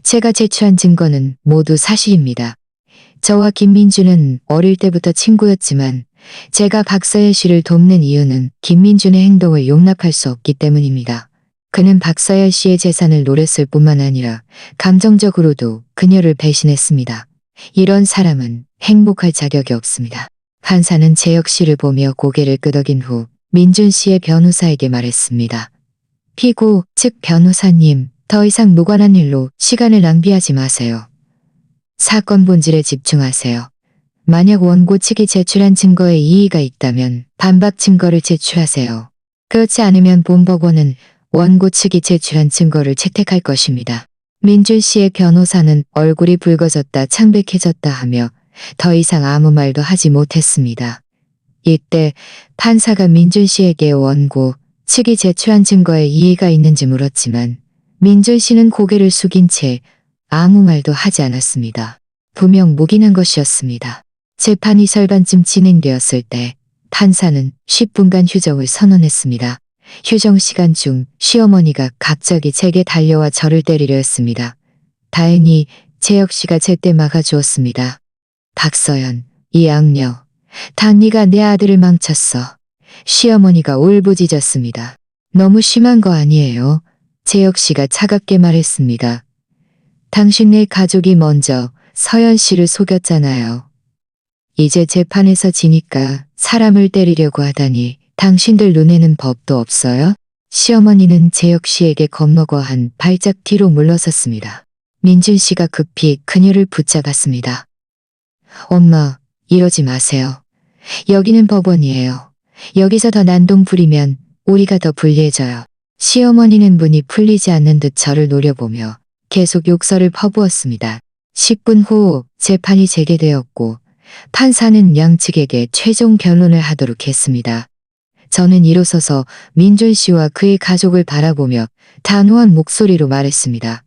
제가 제출한 증거는 모두 사실입니다. 저와 김민준은 어릴 때부터 친구였지만 제가 박서연 씨를 돕는 이유는 김민준의 행동을 용납할 수 없기 때문입니다. 그는 박서연 씨의 재산을 노렸을 뿐만 아니라 감정적으로도 그녀를 배신했습니다. 이런 사람은 행복할 자격이 없습니다. 판사는 재혁 씨를 보며 고개를 끄덕인 후 민준 씨의 변호사에게 말했습니다. 피고, 즉 변호사님, 더 이상 무관한 일로 시간을 낭비하지 마세요. 사건 본질에 집중하세요. 만약 원고 측이 제출한 증거에 이의가 있다면 반박 증거를 제출하세요. 그렇지 않으면 본법원은 원고 측이 제출한 증거를 채택할 것입니다. 민준 씨의 변호사는 얼굴이 붉어졌다 창백해졌다 하며 더 이상 아무 말도 하지 못했습니다. 이때 판사가 민준 씨에게 원고 측이 제출한 증거에 이의가 있는지 물었지만 민준 씨는 고개를 숙인 채 아무 말도 하지 않았습니다. 분명 묵인한 것이었습니다. 재판이 절반쯤 진행되었을 때 판사는 10분간 휴정을 선언했습니다. 휴정 시간 중 시어머니가 갑자기 제게 달려와 저를 때리려 했습니다. 다행히 재혁 씨가 제때 막아주었습니다. 박서연, 이 악녀, 다 네가 내 아들을 망쳤어. 시어머니가 울부짖었습니다. 너무 심한 거 아니에요? 재혁 씨가 차갑게 말했습니다. 당신네 가족이 먼저 서연 씨를 속였잖아요. 이제 재판에서 지니까 사람을 때리려고 하다니 당신들 눈에는 법도 없어요? 시어머니는 재혁 씨에게 겁먹어 한 발짝 뒤로 물러섰습니다. 민준 씨가 급히 그녀를 붙잡았습니다. 엄마, 이러지 마세요. 여기는 법원이에요. 여기서 더 난동 부리면 우리가 더 불리해져요. 시어머니는 분이 풀리지 않는 듯 저를 노려보며 계속 욕설을 퍼부었습니다. 10분 후 재판이 재개되었고 판사는 양측에게 최종 변론을 하도록 했습니다. 저는 일어서서 민준 씨와 그의 가족을 바라보며 단호한 목소리로 말했습니다.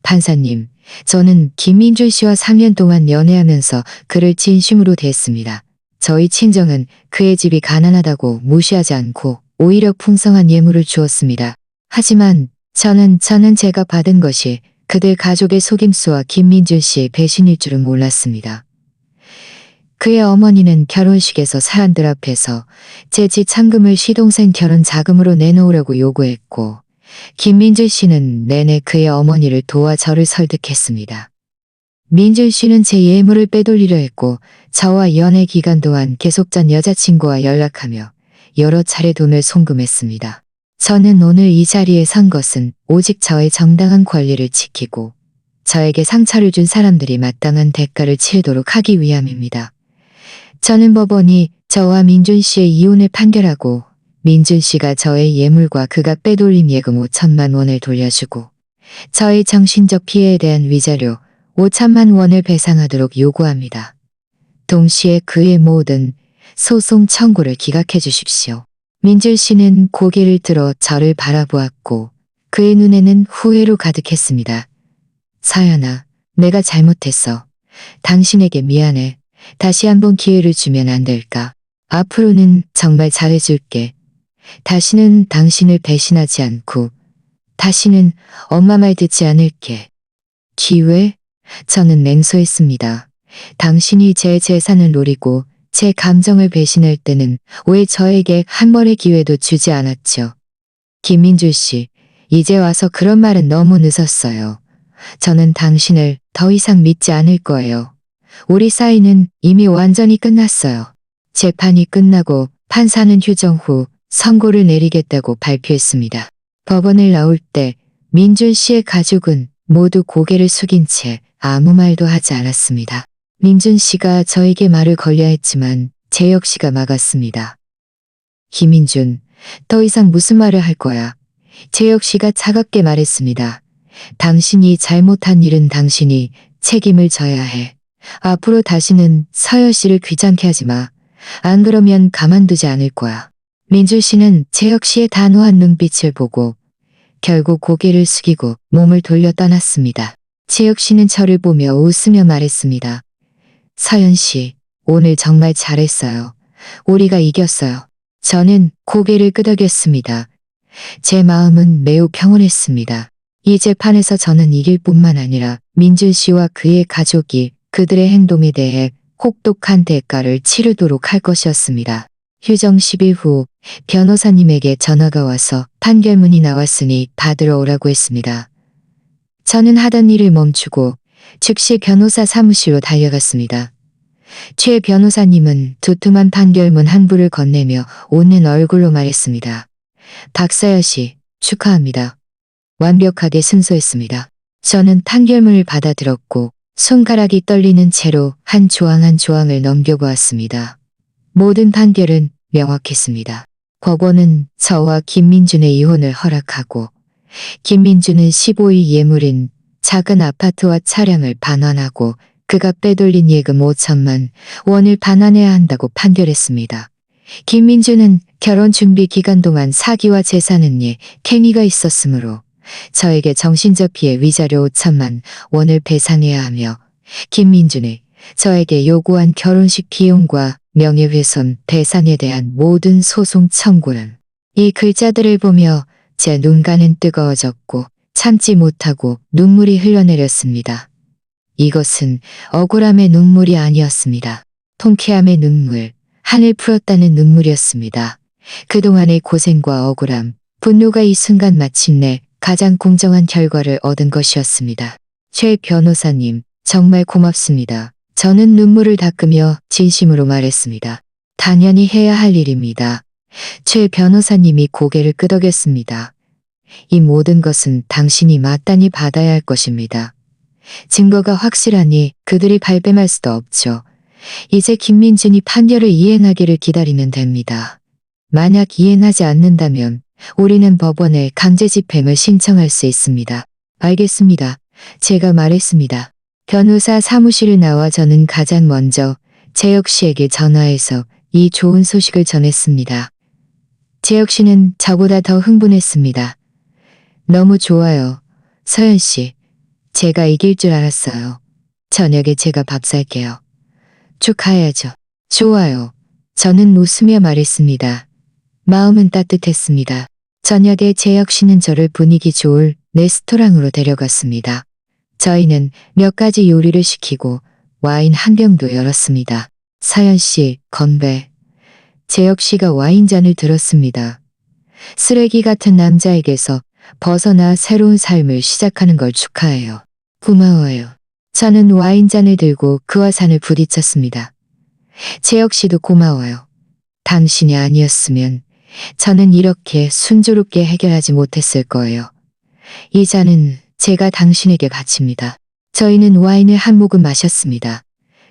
판사님, 저는 김민준 씨와 3년 동안 연애하면서 그를 진심으로 대했습니다. 저희 친정은 그의 집이 가난하다고 무시하지 않고 오히려 풍성한 예물을 주었습니다. 하지만 저는 제가 받은 것이 그들 가족의 속임수와 김민준 씨의 배신일 줄은 몰랐습니다. 그의 어머니는 결혼식에서 사람들 앞에서 제 집 잔금을 시동생 결혼 자금으로 내놓으려고 요구했고 김민준 씨는 내내 그의 어머니를 도와 저를 설득했습니다. 민준 씨는 제 예물을 빼돌리려 했고 저와 연애 기간 동안 계속 전 여자친구와 연락하며 여러 차례 돈을 송금했습니다. 저는 오늘 이 자리에 선 것은 오직 저의 정당한 권리를 지키고 저에게 상처를 준 사람들이 마땅한 대가를 치르도록 하기 위함입니다. 저는 법원이 저와 민준 씨의 이혼을 판결하고 민준 씨가 저의 예물과 그가 빼돌린 예금 5천만 원을 돌려주고 저의 정신적 피해에 대한 위자료 5천만 원을 배상하도록 요구합니다. 동시에 그의 모든 소송 청구를 기각해 주십시오. 민준 씨는 고개를 들어 저를 바라보았고 그의 눈에는 후회로 가득했습니다. 서연아, 내가 잘못했어. 당신에게 미안해. 다시 한번 기회를 주면 안 될까? 앞으로는 정말 잘해줄게. 다시는 당신을 배신하지 않고 다시는 엄마 말 듣지 않을게. 기회? 저는 맹소했습니다. 당신이 제 재산을 노리고 제 감정을 배신할 때는 왜 저에게 한 번의 기회도 주지 않았죠? 김민준 씨, 이제 와서 그런 말은 너무 늦었어요. 저는 당신을 더 이상 믿지 않을 거예요. 우리 사이는 이미 완전히 끝났어요. 재판이 끝나고 판사는 휴정 후 선고를 내리겠다고 발표했습니다. 법원을 나올 때 민준 씨의 가족은 모두 고개를 숙인 채 아무 말도 하지 않았습니다. 민준 씨가 저에게 말을 걸려 했지만 재혁 씨가 막았습니다. 김민준, 더 이상 무슨 말을 할 거야? 재혁 씨가 차갑게 말했습니다. 당신이 잘못한 일은 당신이 책임을 져야 해. 앞으로 다시는 서열 씨를 귀찮게 하지 마. 안 그러면 가만두지 않을 거야. 민준 씨는 재혁 씨의 단호한 눈빛을 보고 결국 고개를 숙이고 몸을 돌려 떠났습니다. 재혁 씨는 저를 보며 웃으며 말했습니다. 서연 씨, 오늘 정말 잘했어요. 우리가 이겼어요. 저는 고개를 끄덕였습니다. 제 마음은 매우 평온했습니다. 이 재판에서 저는 이길 뿐만 아니라 민준 씨와 그의 가족이 그들의 행동에 대해 혹독한 대가를 치르도록 할 것이었습니다. 휴정 10일 후 변호사님에게 전화가 와서 판결문이 나왔으니 받으러 오라고 했습니다. 저는 하던 일을 멈추고 즉시 변호사 사무실로 달려갔습니다. 최 변호사님은 두툼한 판결문 한 부를 건네며 웃는 얼굴로 말했습니다. 박사여 씨, 축하합니다. 완벽하게 승소했습니다. 저는 판결문을 받아들었고 손가락이 떨리는 채로 한 조항 한 조항을 넘겨보았습니다. 모든 판결은 명확했습니다. 법원은 저와 김민준의 이혼을 허락하고 김민준은 15일 예물인 작은 아파트와 차량을 반환하고 그가 빼돌린 예금 5천만 원을 반환해야 한다고 판결했습니다. 김민준은 결혼 준비 기간 동안 사기와 재산은에 케미가 있었으므로 저에게 정신적 피해 위자료 5천만 원을 배상해야 하며 김민준이 저에게 요구한 결혼식 비용과 명예훼손 배상에 대한 모든 소송 청구는 이 글자들을 보며 제 눈가는 뜨거워졌고 참지 못하고 눈물이 흘러내렸습니다. 이것은 억울함의 눈물이 아니었습니다. 통쾌함의 눈물, 한을 풀었다는 눈물이었습니다. 그동안의 고생과 억울함, 분노가 이 순간 마침내 가장 공정한 결과를 얻은 것이었습니다. 최 변호사님, 정말 고맙습니다. 저는 눈물을 닦으며 진심으로 말했습니다. 당연히 해야 할 일입니다. 최 변호사님이 고개를 끄덕였습니다. 이 모든 것은 당신이 마땅히 받아야 할 것입니다. 증거가 확실하니 그들이 발뺌할 수도 없죠. 이제 김민준이 판결을 이행하기를 기다리면 됩니다. 만약 이행하지 않는다면 우리는 법원에 강제 집행을 신청할 수 있습니다. 알겠습니다. 제가 말했습니다. 변호사 사무실을 나와 저는 가장 먼저 재혁 씨에게 전화해서 이 좋은 소식을 전했습니다. 재혁 씨는 저보다 더 흥분했습니다. 너무 좋아요. 서연 씨, 제가 이길 줄 알았어요. 저녁에 제가 밥 살게요. 축하해야죠. 좋아요. 저는 웃으며 말했습니다. 마음은 따뜻했습니다. 저녁에 재혁 씨는 저를 분위기 좋을 레스토랑으로 데려갔습니다. 저희는 몇 가지 요리를 시키고 와인 한 병도 열었습니다. 서연 씨, 건배. 재혁 씨가 와인잔을 들었습니다. 쓰레기 같은 남자에게서 벗어나 새로운 삶을 시작하는 걸 축하해요. 고마워요. 저는 와인잔을 들고 그와 산을 부딪혔습니다. 재혁 씨도 고마워요. 당신이 아니었으면 저는 이렇게 순조롭게 해결하지 못했을 거예요. 이 잔은 제가 당신에게 바칩니다. 저희는 와인을 한 모금 마셨습니다.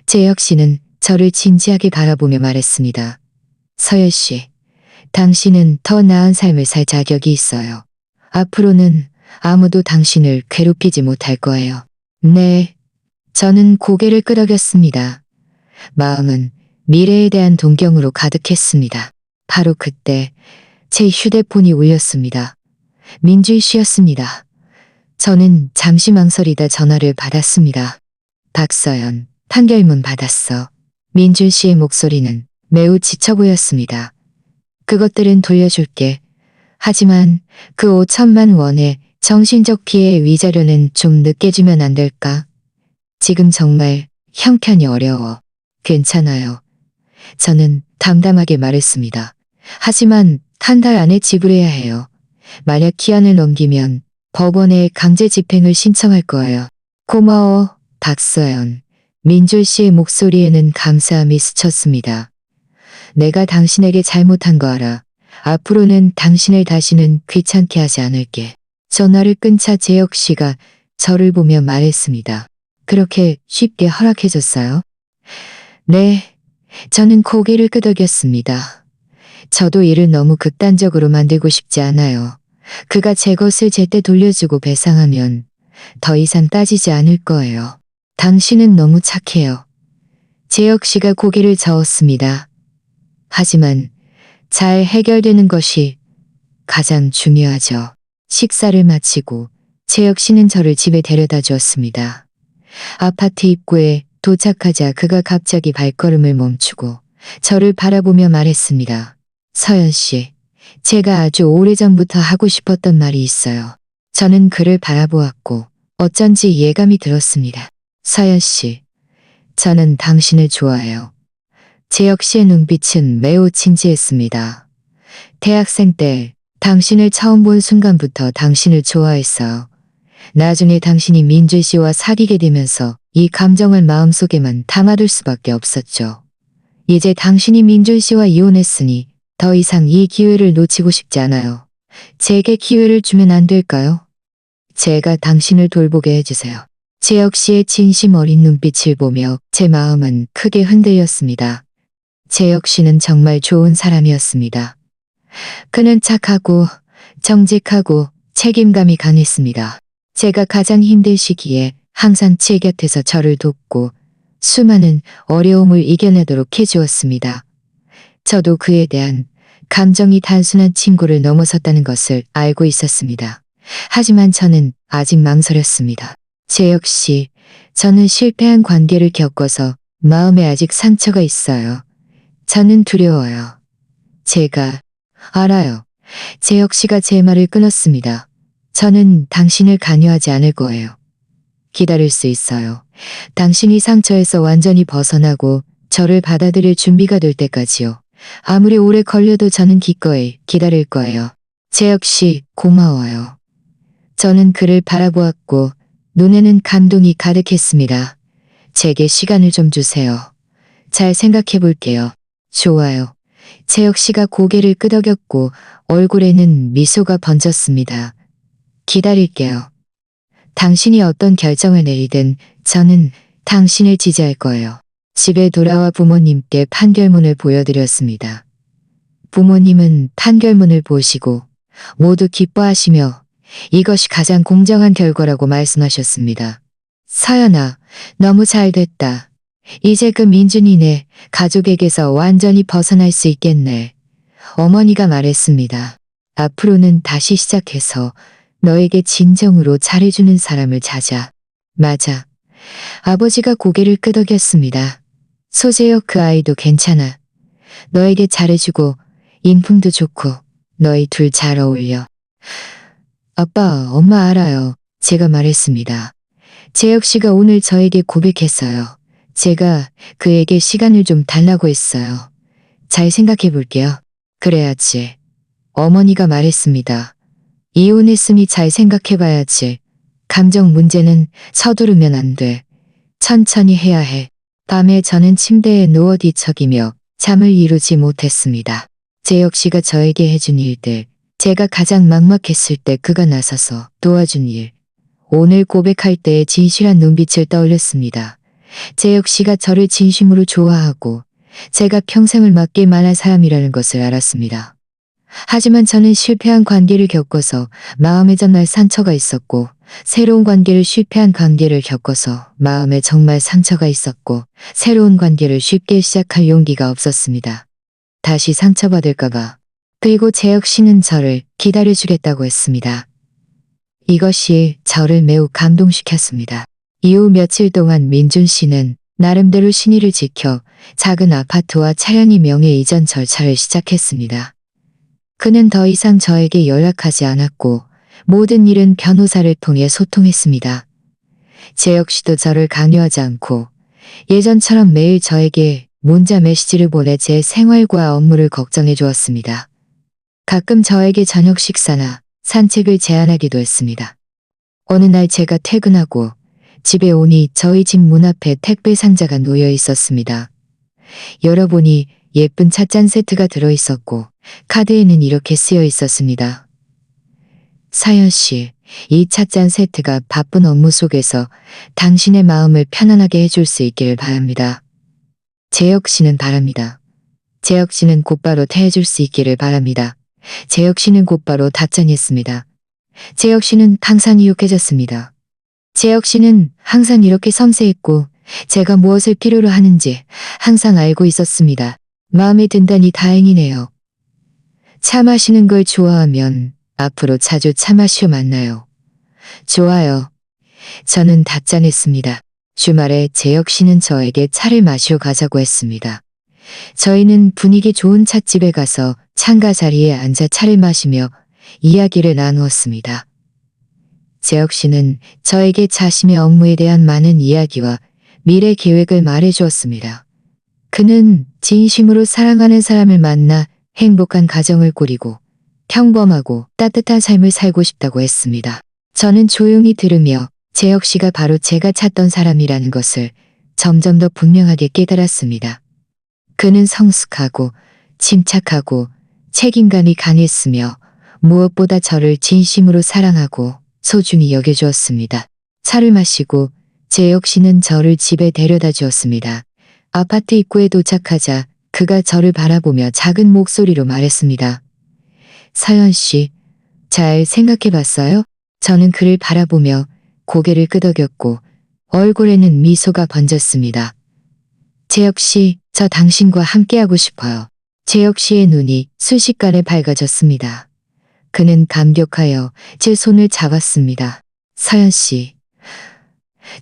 재혁 씨는 저를 진지하게 바라보며 말했습니다. 서열 씨, 당신은 더 나은 삶을 살 자격이 있어요. 앞으로는 아무도 당신을 괴롭히지 못할 거예요. 네. 저는 고개를 끄덕였습니다. 마음은 미래에 대한 동경으로 가득했습니다. 바로 그때 제 휴대폰이 울렸습니다. 민준 씨였습니다. 저는 잠시 망설이다 전화를 받았습니다. 박서연, 판결문 받았어. 민준 씨의 목소리는 매우 지쳐 보였습니다. 그것들은 돌려줄게. 하지만 그 5천만 원의 정신적 피해 위자료는 좀 늦게 주면 안 될까? 지금 정말 형편이 어려워. 괜찮아요. 저는 담담하게 말했습니다. 하지만 한 달 안에 지불해야 해요. 만약 기한을 넘기면 법원에 강제 집행을 신청할 거예요. 고마워, 박서연. 민준 씨의 목소리에는 감사함이 스쳤습니다. 내가 당신에게 잘못한 거 알아. 앞으로는 당신을 다시는 귀찮게 하지 않을게. 전화를 끊자 재혁 씨가 저를 보며 말했습니다. 그렇게 쉽게 허락해줬어요? 네. 저는 고개를 끄덕였습니다. 저도 일을 너무 극단적으로 만들고 싶지 않아요. 그가 제 것을 제때 돌려주고 배상하면 더 이상 따지지 않을 거예요. 당신은 너무 착해요. 재혁 씨가 고개를 저었습니다. 하지만 잘 해결되는 것이 가장 중요하죠. 식사를 마치고 재혁 씨는 저를 집에 데려다 주었습니다. 아파트 입구에 도착하자 그가 갑자기 발걸음을 멈추고 저를 바라보며 말했습니다. 서연 씨, 제가 아주 오래전부터 하고 싶었던 말이 있어요. 저는 그를 바라보았고 어쩐지 예감이 들었습니다. 서연 씨, 저는 당신을 좋아해요. 재혁 씨의 눈빛은 매우 진지했습니다. 대학생 때 당신을 처음 본 순간부터 당신을 좋아했어요. 나중에 당신이 민준 씨와 사귀게 되면서 이 감정을 마음속에만 담아둘 수밖에 없었죠. 이제 당신이 민준 씨와 이혼했으니 더 이상 이 기회를 놓치고 싶지 않아요. 제게 기회를 주면 안 될까요? 제가 당신을 돌보게 해주세요. 재혁 씨의 진심 어린 눈빛을 보며 제 마음은 크게 흔들렸습니다. 재혁 씨는 정말 좋은 사람이었습니다. 그는 착하고 정직하고 책임감이 강했습니다. 제가 가장 힘들 시기에 항상 제 곁에서 저를 돕고 수많은 어려움을 이겨내도록 해주었습니다. 저도 그에 대한 감정이 단순한 친구를 넘어섰다는 것을 알고 있었습니다. 하지만 저는 아직 망설였습니다. 재혁 씨, 저는 실패한 관계를 겪어서 마음에 아직 상처가 있어요. 저는 두려워요. 제가 알아요. 재혁 씨가 제 말을 끊었습니다. 저는 당신을 강요하지 않을 거예요. 기다릴 수 있어요. 당신이 상처에서 완전히 벗어나고 저를 받아들일 준비가 될 때까지요. 아무리 오래 걸려도 저는 기꺼이 기다릴 거예요. 재혁 씨, 고마워요. 저는 그를 바라보았고 눈에는 감동이 가득했습니다. 제게 시간을 좀 주세요. 잘 생각해 볼게요. 좋아요. 재혁 씨가 고개를 끄덕였고 얼굴에는 미소가 번졌습니다. 기다릴게요. 당신이 어떤 결정을 내리든 저는 당신을 지지할 거예요. 집에 돌아와 부모님께 판결문을 보여드렸습니다. 부모님은 판결문을 보시고 모두 기뻐하시며 이것이 가장 공정한 결과라고 말씀하셨습니다. 서연아, 너무 잘 됐다. 이제 그 민준이네 가족에게서 완전히 벗어날 수 있겠네. 어머니가 말했습니다. 앞으로는 다시 시작해서 너에게 진정으로 잘해주는 사람을 찾아. 맞아. 아버지가 고개를 끄덕였습니다. 소재혁 그 아이도 괜찮아. 너에게 잘해주고 인품도 좋고 너희 둘 잘 어울려. 아빠, 엄마 알아요. 제가 말했습니다. 재혁 씨가 오늘 저에게 고백했어요. 제가 그에게 시간을 좀 달라고 했어요. 잘 생각해 볼게요. 그래야지. 어머니가 말했습니다. 이혼했으니 잘 생각해 봐야지. 감정 문제는 서두르면 안 돼. 천천히 해야 해. 밤에 저는 침대에 누워 뒤척이며 잠을 이루지 못했습니다. 재혁 씨가 저에게 해준 일들, 제가 가장 막막했을 때 그가 나서서 도와준 일, 오늘 고백할 때의 진실한 눈빛을 떠올렸습니다. 재혁 씨가 저를 진심으로 좋아하고 제가 평생을 맡길 만한 사람이라는 것을 알았습니다. 하지만 저는 실패한 관계를 겪어서 마음에 정말 상처가 있었고 새로운 관계를 실패한 관계를 겪어서 마음에 정말 상처가 있었고 새로운 관계를 쉽게 시작할 용기가 없었습니다. 다시 상처받을까봐. 그리고 재혁 씨는 저를 기다려주겠다고 했습니다. 이것이 저를 매우 감동시켰습니다. 이후 며칠 동안 민준 씨는 나름대로 신의를 지켜 작은 아파트와 차량이 명의 이전 절차를 시작했습니다. 그는 더 이상 저에게 연락하지 않았고 모든 일은 변호사를 통해 소통했습니다. 재혁 씨도 저를 강요하지 않고 예전처럼 매일 저에게 문자 메시지를 보내 제 생활과 업무를 걱정해 주었습니다. 가끔 저에게 저녁 식사나 산책을 제안하기도 했습니다. 어느 날 제가 퇴근하고 집에 오니 저희 집 문 앞에 택배 상자가 놓여 있었습니다. 열어보니 예쁜 찻잔 세트가 들어있었고 카드에는 이렇게 쓰여 있었습니다. 사연 씨, 이 찻잔 세트가 바쁜 업무 속에서 당신의 마음을 편안하게 해줄 수 있기를 바랍니다. 재혁 씨는 바랍니다. 재혁 씨는 곧바로 퇴해줄 수 있기를 바랍니다. 재혁 씨는 곧바로 답장했습니다. 재혁 씨는 항상 유쾌해졌습니다. 재혁 씨는 항상 이렇게 섬세했고 제가 무엇을 필요로 하는지 항상 알고 있었습니다. 마음에 든다니 다행이네요. 차 마시는 걸 좋아하면 앞으로 자주 차 마시러 만나요. 좋아요. 저는 답장했습니다. 주말에 재혁 씨는 저에게 차를 마시러 가자고 했습니다. 저희는 분위기 좋은 찻집에 가서 창가 자리에 앉아 차를 마시며 이야기를 나누었습니다. 재혁 씨는 저에게 자신의 업무에 대한 많은 이야기와 미래 계획을 말해주었습니다. 그는 진심으로 사랑하는 사람을 만나 행복한 가정을 꾸리고 평범하고 따뜻한 삶을 살고 싶다고 했습니다. 저는 조용히 들으며 재혁 씨가 바로 제가 찾던 사람이라는 것을 점점 더 분명하게 깨달았습니다. 그는 성숙하고 침착하고 책임감이 강했으며 무엇보다 저를 진심으로 사랑하고 소중히 여겨주었습니다. 차를 마시고 재혁 씨는 저를 집에 데려다 주었습니다. 아파트 입구에 도착하자 그가 저를 바라보며 작은 목소리로 말했습니다. 서연 씨, 잘 생각해 봤어요? 저는 그를 바라보며 고개를 끄덕였고 얼굴에는 미소가 번졌습니다. 재혁 씨, 저 당신과 함께하고 싶어요. 재혁 씨의 눈이 순식간에 밝아졌습니다. 그는 감격하여 제 손을 잡았습니다. 서연 씨,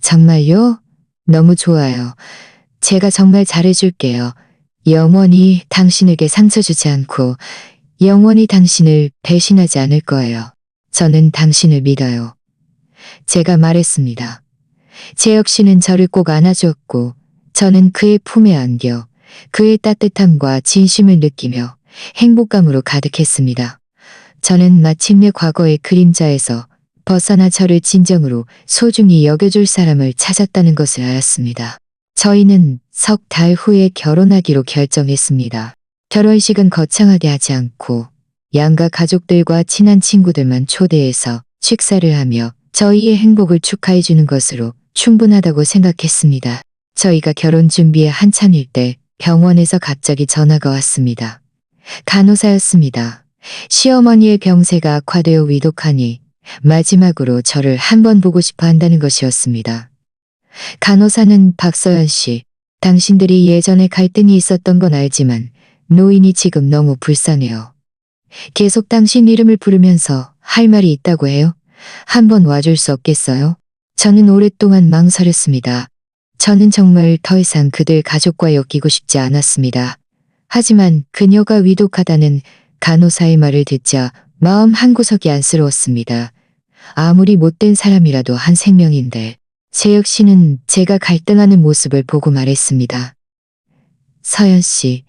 정말요? 너무 좋아요. 제가 정말 잘해줄게요. 영원히 당신에게 상처 주지 않고 영원히 당신을 배신하지 않을 거예요. 저는 당신을 믿어요. 제가 말했습니다. 재혁 씨는 저를 꼭 안아주었고 저는 그의 품에 안겨 그의 따뜻함과 진심을 느끼며 행복감으로 가득했습니다. 저는 마침내 과거의 그림자에서 벗어나 저를 진정으로 소중히 여겨줄 사람을 찾았다는 것을 알았습니다. 저희는 석 달 후에 결혼하기로 결정했습니다. 결혼식은 거창하게 하지 않고 양가 가족들과 친한 친구들만 초대해서 식사를 하며 저희의 행복을 축하해주는 것으로 충분하다고 생각했습니다. 저희가 결혼 준비에 한참일 때 병원에서 갑자기 전화가 왔습니다. 간호사였습니다. 시어머니의 병세가 악화되어 위독하니 마지막으로 저를 한번 보고 싶어 한다는 것이었습니다. 간호사는 박서연 씨, 당신들이 예전에 갈등이 있었던 건 알지만 노인이 지금 너무 불쌍해요. 계속 당신 이름을 부르면서 할 말이 있다고 해요. 한번 와줄 수 없겠어요? 저는 오랫동안 망설였습니다. 저는 정말 더 이상 그들 가족과 엮이고 싶지 않았습니다. 하지만 그녀가 위독하다는 간호사의 말을 듣자 마음 한구석이 안쓰러웠습니다. 아무리 못된 사람이라도 한 생명인데 재혁 씨는 제가 갈등하는 모습을 보고 말했습니다. 서연 씨,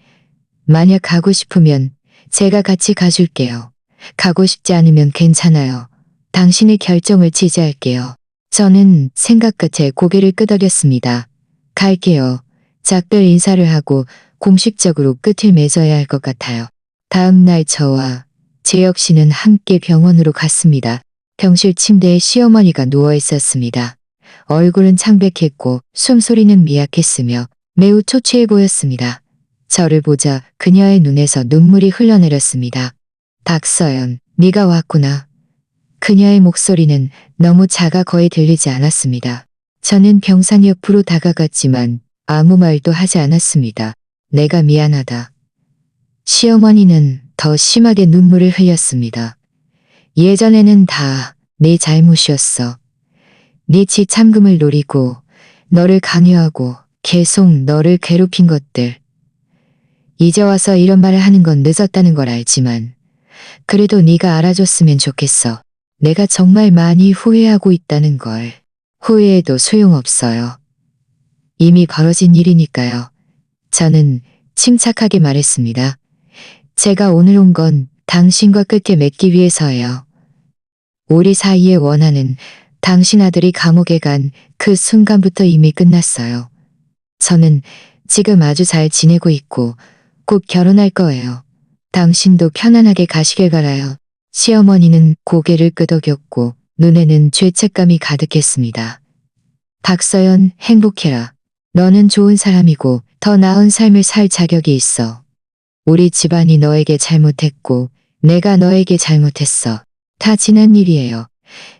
만약 가고 싶으면 제가 같이 가줄게요. 가고 싶지 않으면 괜찮아요. 당신의 결정을 지지할게요. 저는 생각 끝에 고개를 끄덕였습니다. 갈게요. 작별 인사를 하고 공식적으로 끝을 맺어야 할 것 같아요. 다음 날 저와 재혁 씨는 함께 병원으로 갔습니다. 병실 침대에 시어머니가 누워 있었습니다. 얼굴은 창백했고 숨소리는 미약했으며 매우 초췌해 보였습니다. 저를 보자 그녀의 눈에서 눈물이 흘러내렸습니다. 박서연, 네가 왔구나. 그녀의 목소리는 너무 작아 거의 들리지 않았습니다. 저는 병상 옆으로 다가갔지만 아무 말도 하지 않았습니다. 내가 미안하다. 시어머니는 더 심하게 눈물을 흘렸습니다. 예전에는 다 네 잘못이었어. 네 지참금을 노리고 너를 강요하고 계속 너를 괴롭힌 것들. 이제 와서 이런 말을 하는 건 늦었다는 걸 알지만 그래도 네가 알아줬으면 좋겠어. 내가 정말 많이 후회하고 있다는 걸. 후회해도 소용없어요. 이미 벌어진 일이니까요. 저는 침착하게 말했습니다. 제가 오늘 온 건 당신과 끝을 맺기 위해서예요. 우리 사이에 원하는 당신 아들이 감옥에 간 그 순간부터 이미 끝났어요. 저는 지금 아주 잘 지내고 있고 곧 결혼할 거예요. 당신도 편안하게 가시길 바라요. 시어머니는 고개를 끄덕였고 눈에는 죄책감이 가득했습니다. 박서연, 행복해라. 너는 좋은 사람이고 더 나은 삶을 살 자격이 있어. 우리 집안이 너에게 잘못했고 내가 너에게 잘못했어. 다 지난 일이에요.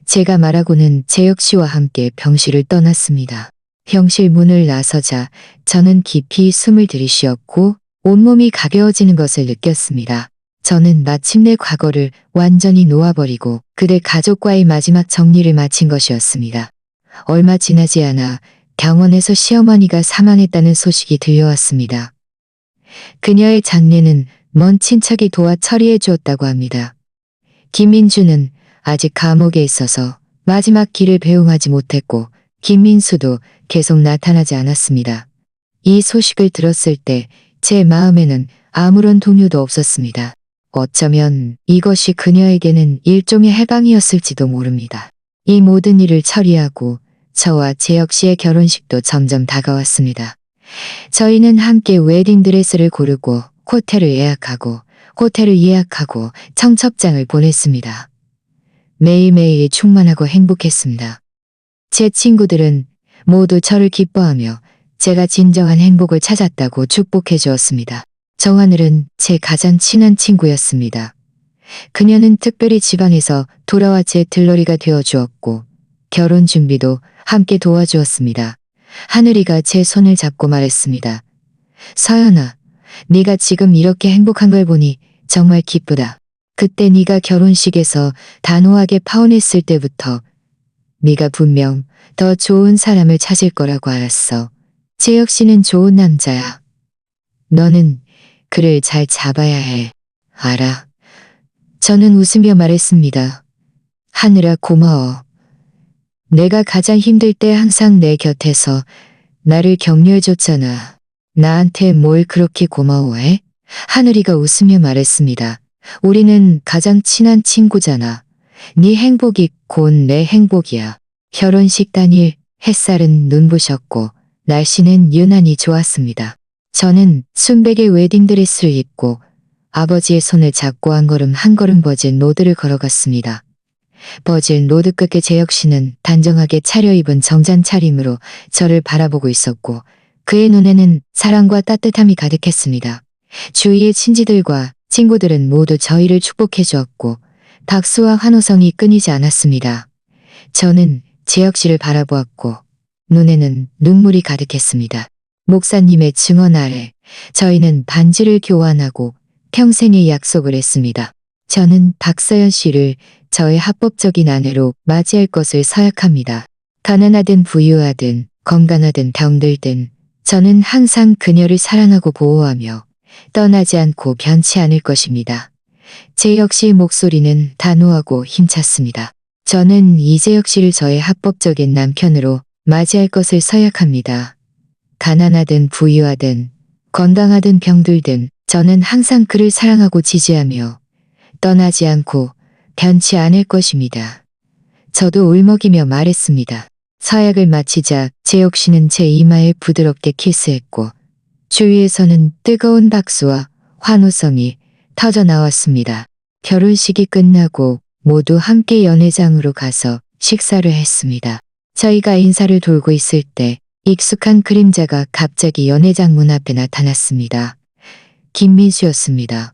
제가 말하고는 재혁 씨와 함께 병실을 떠났습니다. 병실 문을 나서자 저는 깊이 숨을 들이쉬었고 온몸이 가벼워지는 것을 느꼈습니다. 저는 마침내 과거를 완전히 놓아버리고 그들 가족과의 마지막 정리를 마친 것이었습니다. 얼마 지나지 않아 병원에서 시어머니가 사망했다는 소식이 들려왔습니다. 그녀의 장례는 먼 친척이 도와 처리해 주었다고 합니다. 김민주는 아직 감옥에 있어서 마지막 길을 배웅하지 못했고 김민수도 계속 나타나지 않았습니다. 이 소식을 들었을 때 제 마음에는 아무런 동요도 없었습니다. 어쩌면 이것이 그녀에게는 일종의 해방이었을지도 모릅니다. 이 모든 일을 처리하고 저와 재혁 씨의 결혼식도 점점 다가왔습니다. 저희는 함께 웨딩드레스를 고르고 호텔을 예약하고 청첩장을 보냈습니다. 매일매일 충만하고 행복했습니다. 제 친구들은 모두 저를 기뻐하며 제가 진정한 행복을 찾았다고 축복해 주었습니다. 정하늘은 제 가장 친한 친구였습니다. 그녀는 특별히 지방에서 돌아와 제 들러리가 되어 주었고 결혼 준비도 함께 도와주었습니다. 하늘이가 제 손을 잡고 말했습니다. 서연아, 네가 지금 이렇게 행복한 걸 보니 정말 기쁘다. 그때 네가 결혼식에서 단호하게 파혼했을 때부터 네가 분명 더 좋은 사람을 찾을 거라고 알았어. 재혁 씨는 좋은 남자야. 너는 그를 잘 잡아야 해. 알아. 저는 웃으며 말했습니다. 하늘아 고마워. 내가 가장 힘들 때 항상 내 곁에서 나를 격려해줬잖아. 나한테 뭘 그렇게 고마워해? 하늘이가 웃으며 말했습니다. 우리는 가장 친한 친구잖아. 네 행복이 곧 내 행복이야. 결혼식 당일 햇살은 눈부셨고 날씨는 유난히 좋았습니다. 저는 순백의 웨딩드레스를 입고 아버지의 손을 잡고 한 걸음 버진 로드를 걸어갔습니다. 버진 로드 끝에 재혁 씨는 단정하게 차려입은 정장 차림으로 저를 바라보고 있었고 그의 눈에는 사랑과 따뜻함이 가득했습니다. 주위의 친지들과 친구들은 모두 저희를 축복해 주었고 박수와 환호성이 끊이지 않았습니다. 저는 재혁 씨를 바라보았고 눈에는 눈물이 가득했습니다. 목사님의 증언 아래 저희는 반지를 교환하고 평생의 약속을 했습니다. 저는 박서연 씨를 저의 합법적인 아내로 맞이할 것을 서약합니다. 가난하든 부유하든 건강하든 병들든 저는 항상 그녀를 사랑하고 보호하며 떠나지 않고 변치 않을 것입니다. 재혁 씨의 목소리는 단호하고 힘찼습니다. 저는 이재혁 씨를 저의 합법적인 남편으로 맞이할 것을 서약합니다. 가난하든 부유하든 건강하든 병들든 저는 항상 그를 사랑하고 지지하며 떠나지 않고 변치 않을 것입니다. 저도 울먹이며 말했습니다. 서약을 마치자 재혁 씨는 제 이마에 부드럽게 키스했고 주위에서는 뜨거운 박수와 환호성이 터져 나왔습니다. 결혼식이 끝나고 모두 함께 연회장으로 가서 식사를 했습니다. 저희가 인사를 돌고 있을 때 익숙한 그림자가 갑자기 연회장 문 앞에 나타났습니다. 김민수였습니다.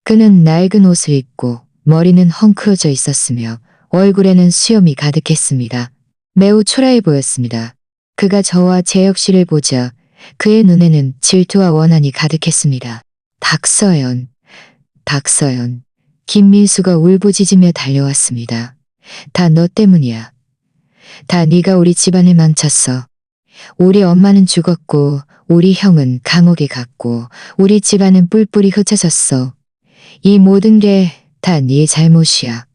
그는 낡은 옷을 입고 머리는 헝클어져 있었으며 얼굴에는 수염이 가득했습니다. 매우 초라해 보였습니다. 그가 저와 재혁 씨를 보자 그의 눈에는 질투와 원한이 가득했습니다. 박서연. 김민수가 울부짖으며 달려왔습니다. 다 너 때문이야. 다 네가 우리 집안을 망쳤어. 우리 엄마는 죽었고 우리 형은 감옥에 갔고 우리 집안은 뿔뿔이 흩어졌어. 이 모든 게 다 네 잘못이야.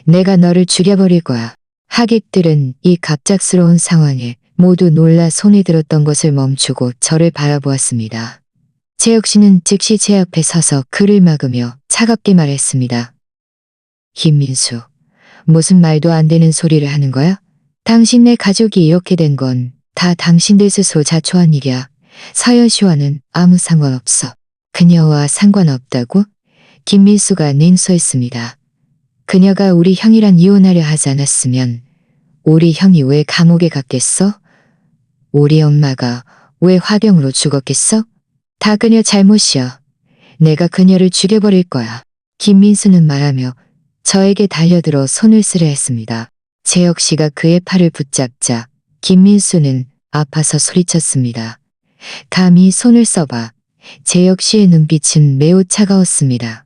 내가 너를 죽여버릴 거야. 하객들은 이 갑작스러운 상황에 모두 놀라 손에 들었던 것을 멈추고 저를 바라보았습니다. 재혁 씨는 즉시 제 앞에 서서 그를 막으며 차갑게 말했습니다. 김민수, 무슨 말도 안 되는 소리를 하는 거야? 당신네 가족이 이렇게 된 건 다 당신들 스스로 자초한 일이야. 서연 씨와는 아무 상관없어. 그녀와 상관없다고? 김민수가 냉소했습니다. 그녀가 우리 형이랑 이혼하려 하지 않았으면 우리 형이 왜 감옥에 갔겠어? 우리 엄마가 왜 화병으로 죽었겠어? 다 그녀 잘못이야. 내가 그녀를 죽여버릴 거야. 김민수는 말하며 저에게 달려들어 손을 쓰려 했습니다. 재혁 씨가 그의 팔을 붙잡자 김민수는 아파서 소리쳤습니다. 감히 손을 써봐. 재혁 씨의 눈빛은 매우 차가웠습니다.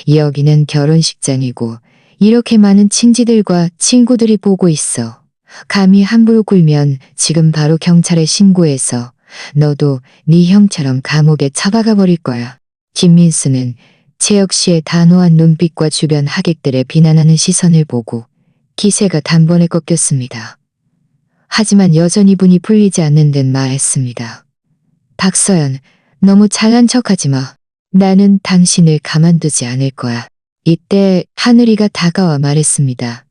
여기는 결혼식장이고 이렇게 많은 친지들과 친구들이 보고 있어. 감히 함부로 굴면 지금 바로 경찰에 신고해서 너도 네 형처럼 감옥에 처박아 버릴 거야. 김민수는 재혁 씨의 단호한 눈빛과 주변 하객들의 비난하는 시선을 보고 기세가 단번에 꺾였습니다. 하지만 여전히 분이 풀리지 않는 듯 말했습니다. 박서연, 너무 잘난 척하지 마. 나는 당신을 가만두지 않을 거야. 이때 하늘이가 다가와 말했습니다.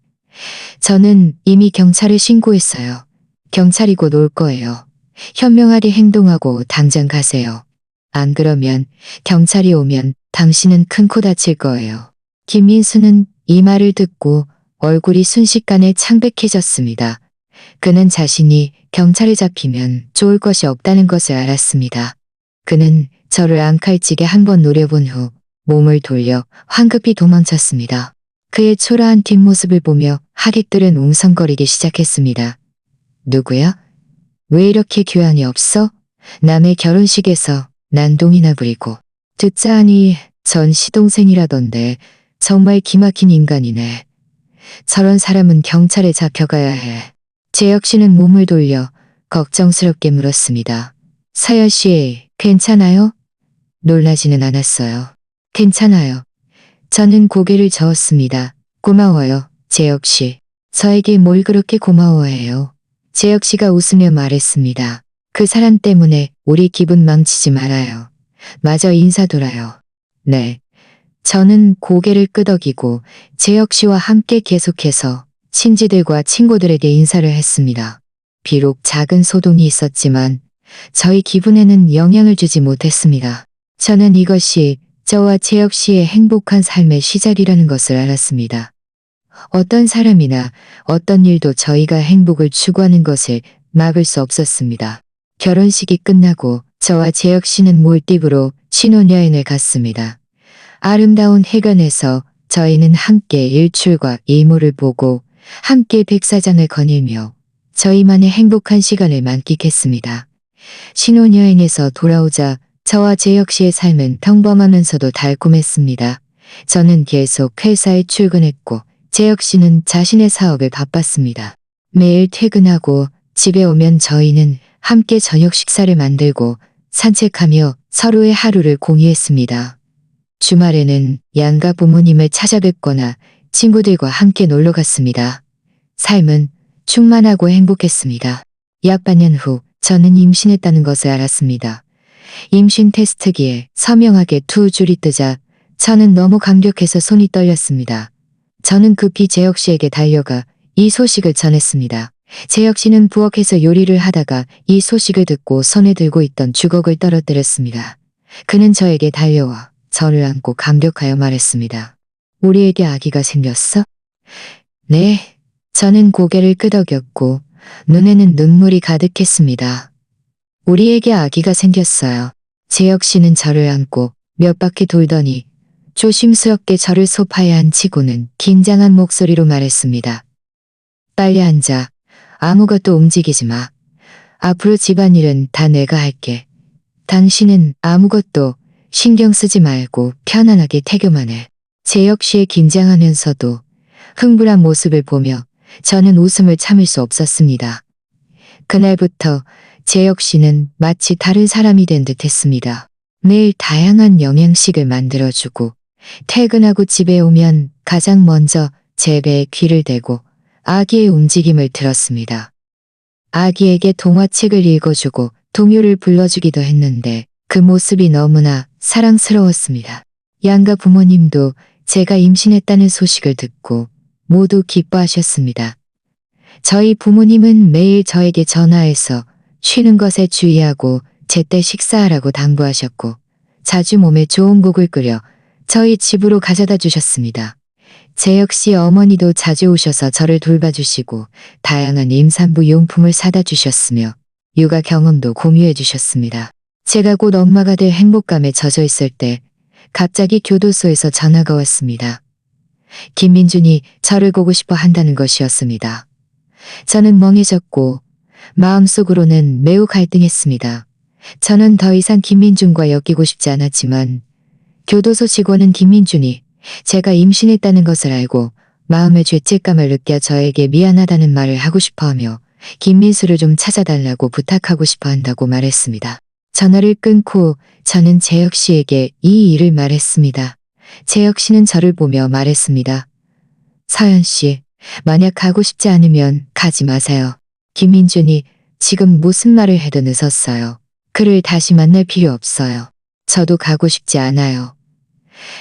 저는 이미 경찰에 신고했어요. 경찰이 곧 올 거예요. 현명하게 행동하고 당장 가세요. 안 그러면 경찰이 오면 당신은 큰 코 다칠 거예요. 김민수는 이 말을 듣고 얼굴이 순식간에 창백해졌습니다. 그는 자신이 경찰에 잡히면 좋을 것이 없다는 것을 알았습니다. 그는 저를 앙칼지게 한번 노려본 후 몸을 돌려 황급히 도망쳤습니다. 그의 초라한 뒷모습을 보며 하객들은 웅성거리기 시작했습니다. 누구야? 왜 이렇게 교양이 없어? 남의 결혼식에서 난동이나 부리고. 듣자 하니 전 시동생이라던데 정말 기막힌 인간이네. 저런 사람은 경찰에 잡혀가야 해. 재혁 씨는 몸을 돌려 걱정스럽게 물었습니다. 서연 씨, 괜찮아요? 놀라지는 않았어요. 괜찮아요. 저는 고개를 저었습니다. 고마워요, 재혁 씨. 저에게 뭘 그렇게 고마워해요? 재혁 씨가 웃으며 말했습니다. 그 사람 때문에 우리 기분 망치지 말아요. 마저 인사돌아요. 네. 저는 고개를 끄덕이고 재혁 씨와 함께 계속해서 친지들과 친구들에게 인사를 했습니다. 비록 작은 소동이 있었지만 저희 기분에는 영향을 주지 못했습니다. 저는 이것이 저와 재혁 씨의 행복한 삶의 시작이라는 것을 알았습니다. 어떤 사람이나 어떤 일도 저희가 행복을 추구하는 것을 막을 수 없었습니다. 결혼식이 끝나고 저와 재혁 씨는 몰디브로 신혼여행을 갔습니다. 아름다운 해변에서 저희는 함께 일출과 일몰을 보고 함께 백사장을 거닐며 저희만의 행복한 시간을 만끽했습니다. 신혼여행에서 돌아오자 저와 재혁 씨의 삶은 평범하면서도 달콤했습니다. 저는 계속 회사에 출근했고 재혁 씨는 자신의 사업에 바빴습니다. 매일 퇴근하고 집에 오면 저희는 함께 저녁 식사를 만들고 산책하며 서로의 하루를 공유했습니다. 주말에는 양가 부모님을 찾아뵙거나 친구들과 함께 놀러 갔습니다. 삶은 충만하고 행복했습니다. 약 반년 후 저는 임신했다는 것을 알았습니다. 임신 테스트기에 서명하게 두 줄이 뜨자 저는 너무 감격해서 손이 떨렸습니다. 저는 급히 재혁 씨에게 달려가 이 소식을 전했습니다. 재혁 씨는 부엌에서 요리를 하다가 이 소식을 듣고 손에 들고 있던 주걱을 떨어뜨렸습니다. 그는 저에게 달려와 저를 안고 감격하여 말했습니다. 우리에게 아기가 생겼어? 네. 저는 고개를 끄덕였고 눈에는 눈물이 가득했습니다. 우리에게 아기가 생겼어요. 재혁 씨는 저를 안고 몇 바퀴 돌더니 조심스럽게 저를 소파에 앉히고는 긴장한 목소리로 말했습니다. 빨리 앉아. 아무것도 움직이지 마. 앞으로 집안일은 다 내가 할게. 당신은 아무것도 신경 쓰지 말고 편안하게 태교만 해. 재혁 씨의 긴장하면서도 흥분한 모습을 보며 저는 웃음을 참을 수 없었습니다. 그날부터 재혁 씨는 마치 다른 사람이 된 듯 했습니다. 매일 다양한 영양식을 만들어주고 퇴근하고 집에 오면 가장 먼저 제 배에 귀를 대고 아기의 움직임을 들었습니다. 아기에게 동화책을 읽어주고 동요를 불러주기도 했는데 그 모습이 너무나 사랑스러웠습니다. 양가 부모님도 제가 임신했다는 소식을 듣고 모두 기뻐하셨습니다. 저희 부모님은 매일 저에게 전화해서 쉬는 것에 주의하고 제때 식사하라고 당부하셨고 자주 몸에 좋은 국을 끓여 저희 집으로 가져다 주셨습니다. 재혁 씨 어머니도 자주 오셔서 저를 돌봐주시고 다양한 임산부 용품을 사다 주셨으며 육아 경험도 공유해 주셨습니다. 제가 곧 엄마가 될 행복감에 젖어 있을 때 갑자기 교도소에서 전화가 왔습니다. 김민준이 저를 보고 싶어 한다는 것이었습니다. 저는 멍해졌고 마음속으로는 매우 갈등했습니다. 저는 더 이상 김민준과 엮이고 싶지 않았지만 교도소 직원은 김민준이 제가 임신했다는 것을 알고 마음의 죄책감을 느껴 저에게 미안하다는 말을 하고 싶어 하며 김민수를 좀 찾아달라고 부탁하고 싶어 한다고 말했습니다. 전화를 끊고 저는 재혁 씨에게 이 일을 말했습니다. 재혁 씨는 저를 보며 말했습니다. 서연 씨, 만약 가고 싶지 않으면 가지 마세요. 김민준이 지금 무슨 말을 해도 늦었어요. 그를 다시 만날 필요 없어요. 저도 가고 싶지 않아요.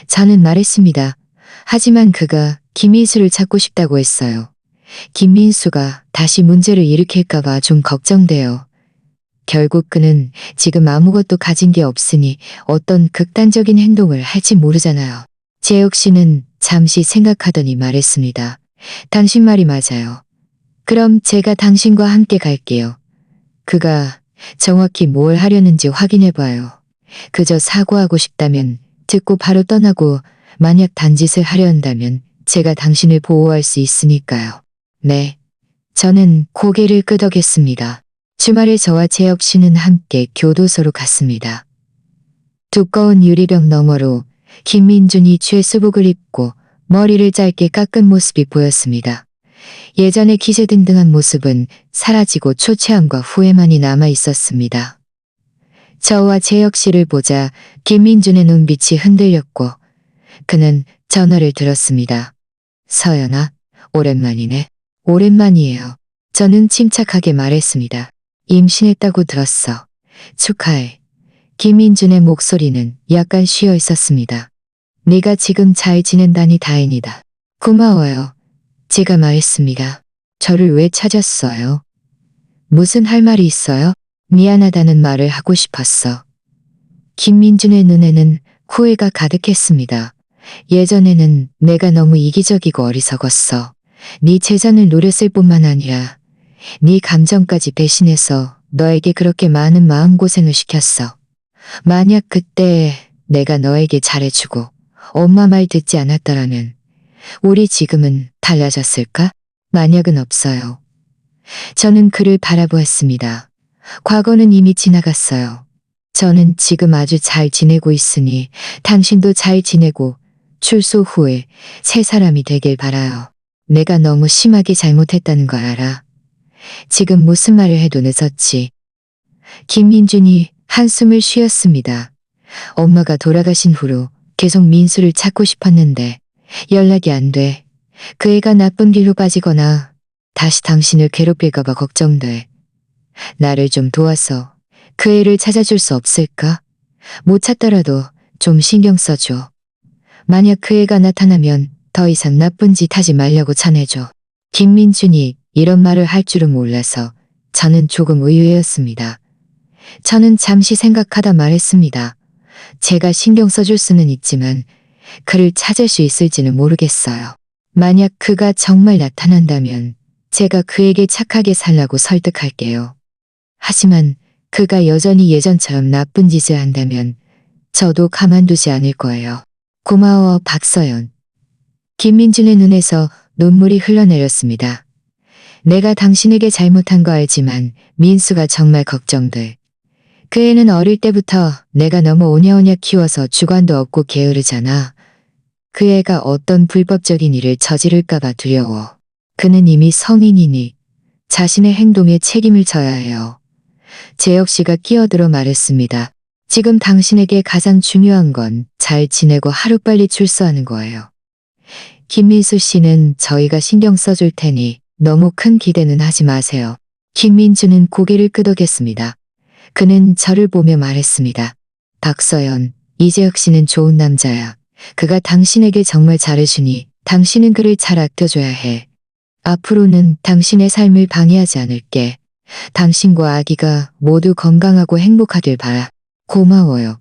저는 말했습니다. 하지만 그가 김민수를 찾고 싶다고 했어요. 김민수가 다시 문제를 일으킬까봐 좀 걱정돼요. 결국 그는 지금 아무것도 가진 게 없으니 어떤 극단적인 행동을 할지 모르잖아요. 재혁 씨는 잠시 생각하더니 말했습니다. 당신 말이 맞아요. 그럼 제가 당신과 함께 갈게요. 그가 정확히 뭘 하려는지 확인해봐요. 그저 사과하고 싶다면 듣고 바로 떠나고 만약 단짓을 하려 한다면 제가 당신을 보호할 수 있으니까요. 네. 저는 고개를 끄덕였습니다. 주말에 저와 재혁 씨는 함께 교도소로 갔습니다. 두꺼운 유리병 너머로 김민준이 죄수복을 입고 머리를 짧게 깎은 모습이 보였습니다. 예전의 기세등등한 모습은 사라지고 초췌함과 후회만이 남아 있었습니다. 저와 재혁 씨를 보자 김민준의 눈빛이 흔들렸고 그는 전화를 들었습니다. 서연아, 오랜만이네. 오랜만이에요. 저는 침착하게 말했습니다. 임신했다고 들었어. 축하해. 김민준의 목소리는 약간 쉬어 있었습니다. 네가 지금 잘 지낸다니 다행이다. 고마워요. 제가 말했습니다. 저를 왜 찾았어요? 무슨 할 말이 있어요? 미안하다는 말을 하고 싶었어. 김민준의 눈에는 후회가 가득했습니다. 예전에는 내가 너무 이기적이고 어리석었어. 네 재산을 노렸을 뿐만 아니라 네 감정까지 배신해서 너에게 그렇게 많은 마음고생을 시켰어. 만약 그때 내가 너에게 잘해주고 엄마 말 듣지 않았더라면 우리 지금은 달라졌을까? 만약은 없어요. 저는 그를 바라보았습니다. 과거는 이미 지나갔어요. 저는 지금 아주 잘 지내고 있으니 당신도 잘 지내고 출소 후에 새 사람이 되길 바라요. 내가 너무 심하게 잘못했다는 걸 알아. 지금 무슨 말을 해도 늦었지. 김민준이 한숨을 쉬었습니다. 엄마가 돌아가신 후로 계속 민수를 찾고 싶었는데 연락이 안 돼. 그 애가 나쁜 길로 빠지거나 다시 당신을 괴롭힐까봐 걱정돼. 나를 좀 도와서 그 애를 찾아줄 수 없을까? 못 찾더라도 좀 신경 써줘. 만약 그 애가 나타나면 더 이상 나쁜 짓 하지 말라고 전해줘. 김민준이 이런 말을 할 줄은 몰라서 저는 조금 의외였습니다. 저는 잠시 생각하다 말했습니다. 제가 신경 써줄 수는 있지만 그를 찾을 수 있을지는 모르겠어요. 만약 그가 정말 나타난다면 제가 그에게 착하게 살라고 설득할게요. 하지만 그가 여전히 예전처럼 나쁜 짓을 한다면 저도 가만두지 않을 거예요. 고마워, 박서연. 김민준의 눈에서 눈물이 흘러내렸습니다. 내가 당신에게 잘못한 거 알지만 민수가 정말 걱정돼. 그 애는 어릴 때부터 내가 너무 오냐오냐 키워서 주관도 없고 게으르잖아. 그 애가 어떤 불법적인 일을 저지를까봐 두려워. 그는 이미 성인이니 자신의 행동에 책임을 져야 해요. 재혁 씨가 끼어들어 말했습니다. 지금 당신에게 가장 중요한 건 잘 지내고 하루빨리 출소하는 거예요. 김민수 씨는 저희가 신경 써줄 테니 너무 큰 기대는 하지 마세요. 김민주는 고개를 끄덕였습니다. 그는 저를 보며 말했습니다. 박서연, 이재혁 씨는 좋은 남자야. 그가 당신에게 정말 잘해주니 당신은 그를 잘 아껴줘야 해. 앞으로는 당신의 삶을 방해하지 않을게. 당신과 아기가 모두 건강하고 행복하길 바라. 고마워요.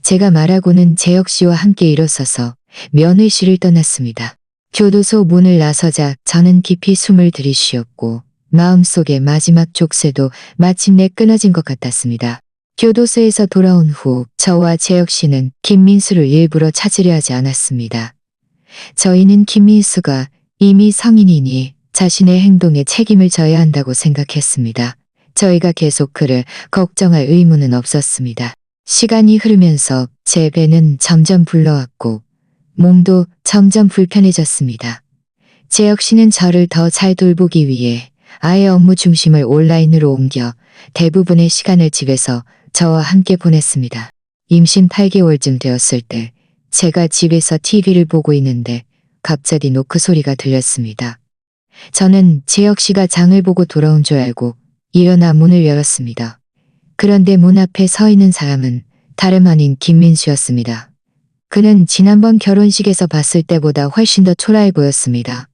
제가 말하고는 재혁 씨와 함께 일어서서 면회실을 떠났습니다. 교도소 문을 나서자 저는 깊이 숨을 들이쉬었고 마음속의 마지막 족쇄도 마침내 끊어진 것 같았습니다. 교도소에서 돌아온 후 저와 재혁 씨는 김민수를 일부러 찾으려 하지 않았습니다. 저희는 김민수가 이미 성인이니 자신의 행동에 책임을 져야 한다고 생각했습니다. 저희가 계속 그를 걱정할 의무는 없었습니다. 시간이 흐르면서 제 배는 점점 불러왔고 몸도 점점 불편해졌습니다. 재혁 씨는 저를 더 잘 돌보기 위해 아예 업무 중심을 온라인으로 옮겨 대부분의 시간을 집에서 저와 함께 보냈습니다. 임신 8개월쯤 되었을 때 제가 집에서 TV를 보고 있는데 갑자기 노크 소리가 들렸습니다. 저는 재혁 씨가 장을 보고 돌아온 줄 알고 일어나 문을 열었습니다. 그런데 문 앞에 서 있는 사람은 다름 아닌 김민수였습니다. 그는 지난번 결혼식에서 봤을 때보다 훨씬 더 초라해 보였습니다.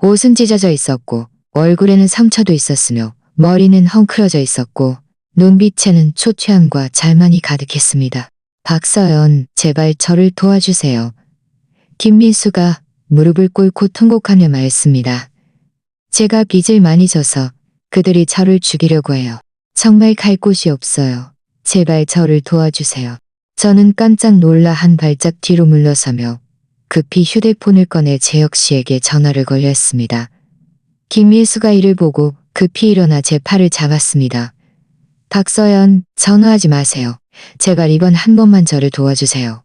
옷은 찢어져 있었고 얼굴에는 상처도 있었으며 머리는 헝클어져 있었고 눈빛에는 초췌함과 잘만이 가득했습니다. 박서연, 제발 저를 도와주세요. 김민수가 무릎을 꿇고 통곡하며 말했습니다. 제가 빚을 많이 져서 그들이 저를 죽이려고 해요. 정말 갈 곳이 없어요. 제발 저를 도와주세요. 저는 깜짝 놀라 한 발짝 뒤로 물러서며 급히 휴대폰을 꺼내 재혁 씨에게 전화를 걸렸습니다. 김민수가 이를 보고 급히 일어나 제 팔을 잡았습니다. 박서연, 전화하지 마세요. 제발 이번 한 번만 저를 도와주세요.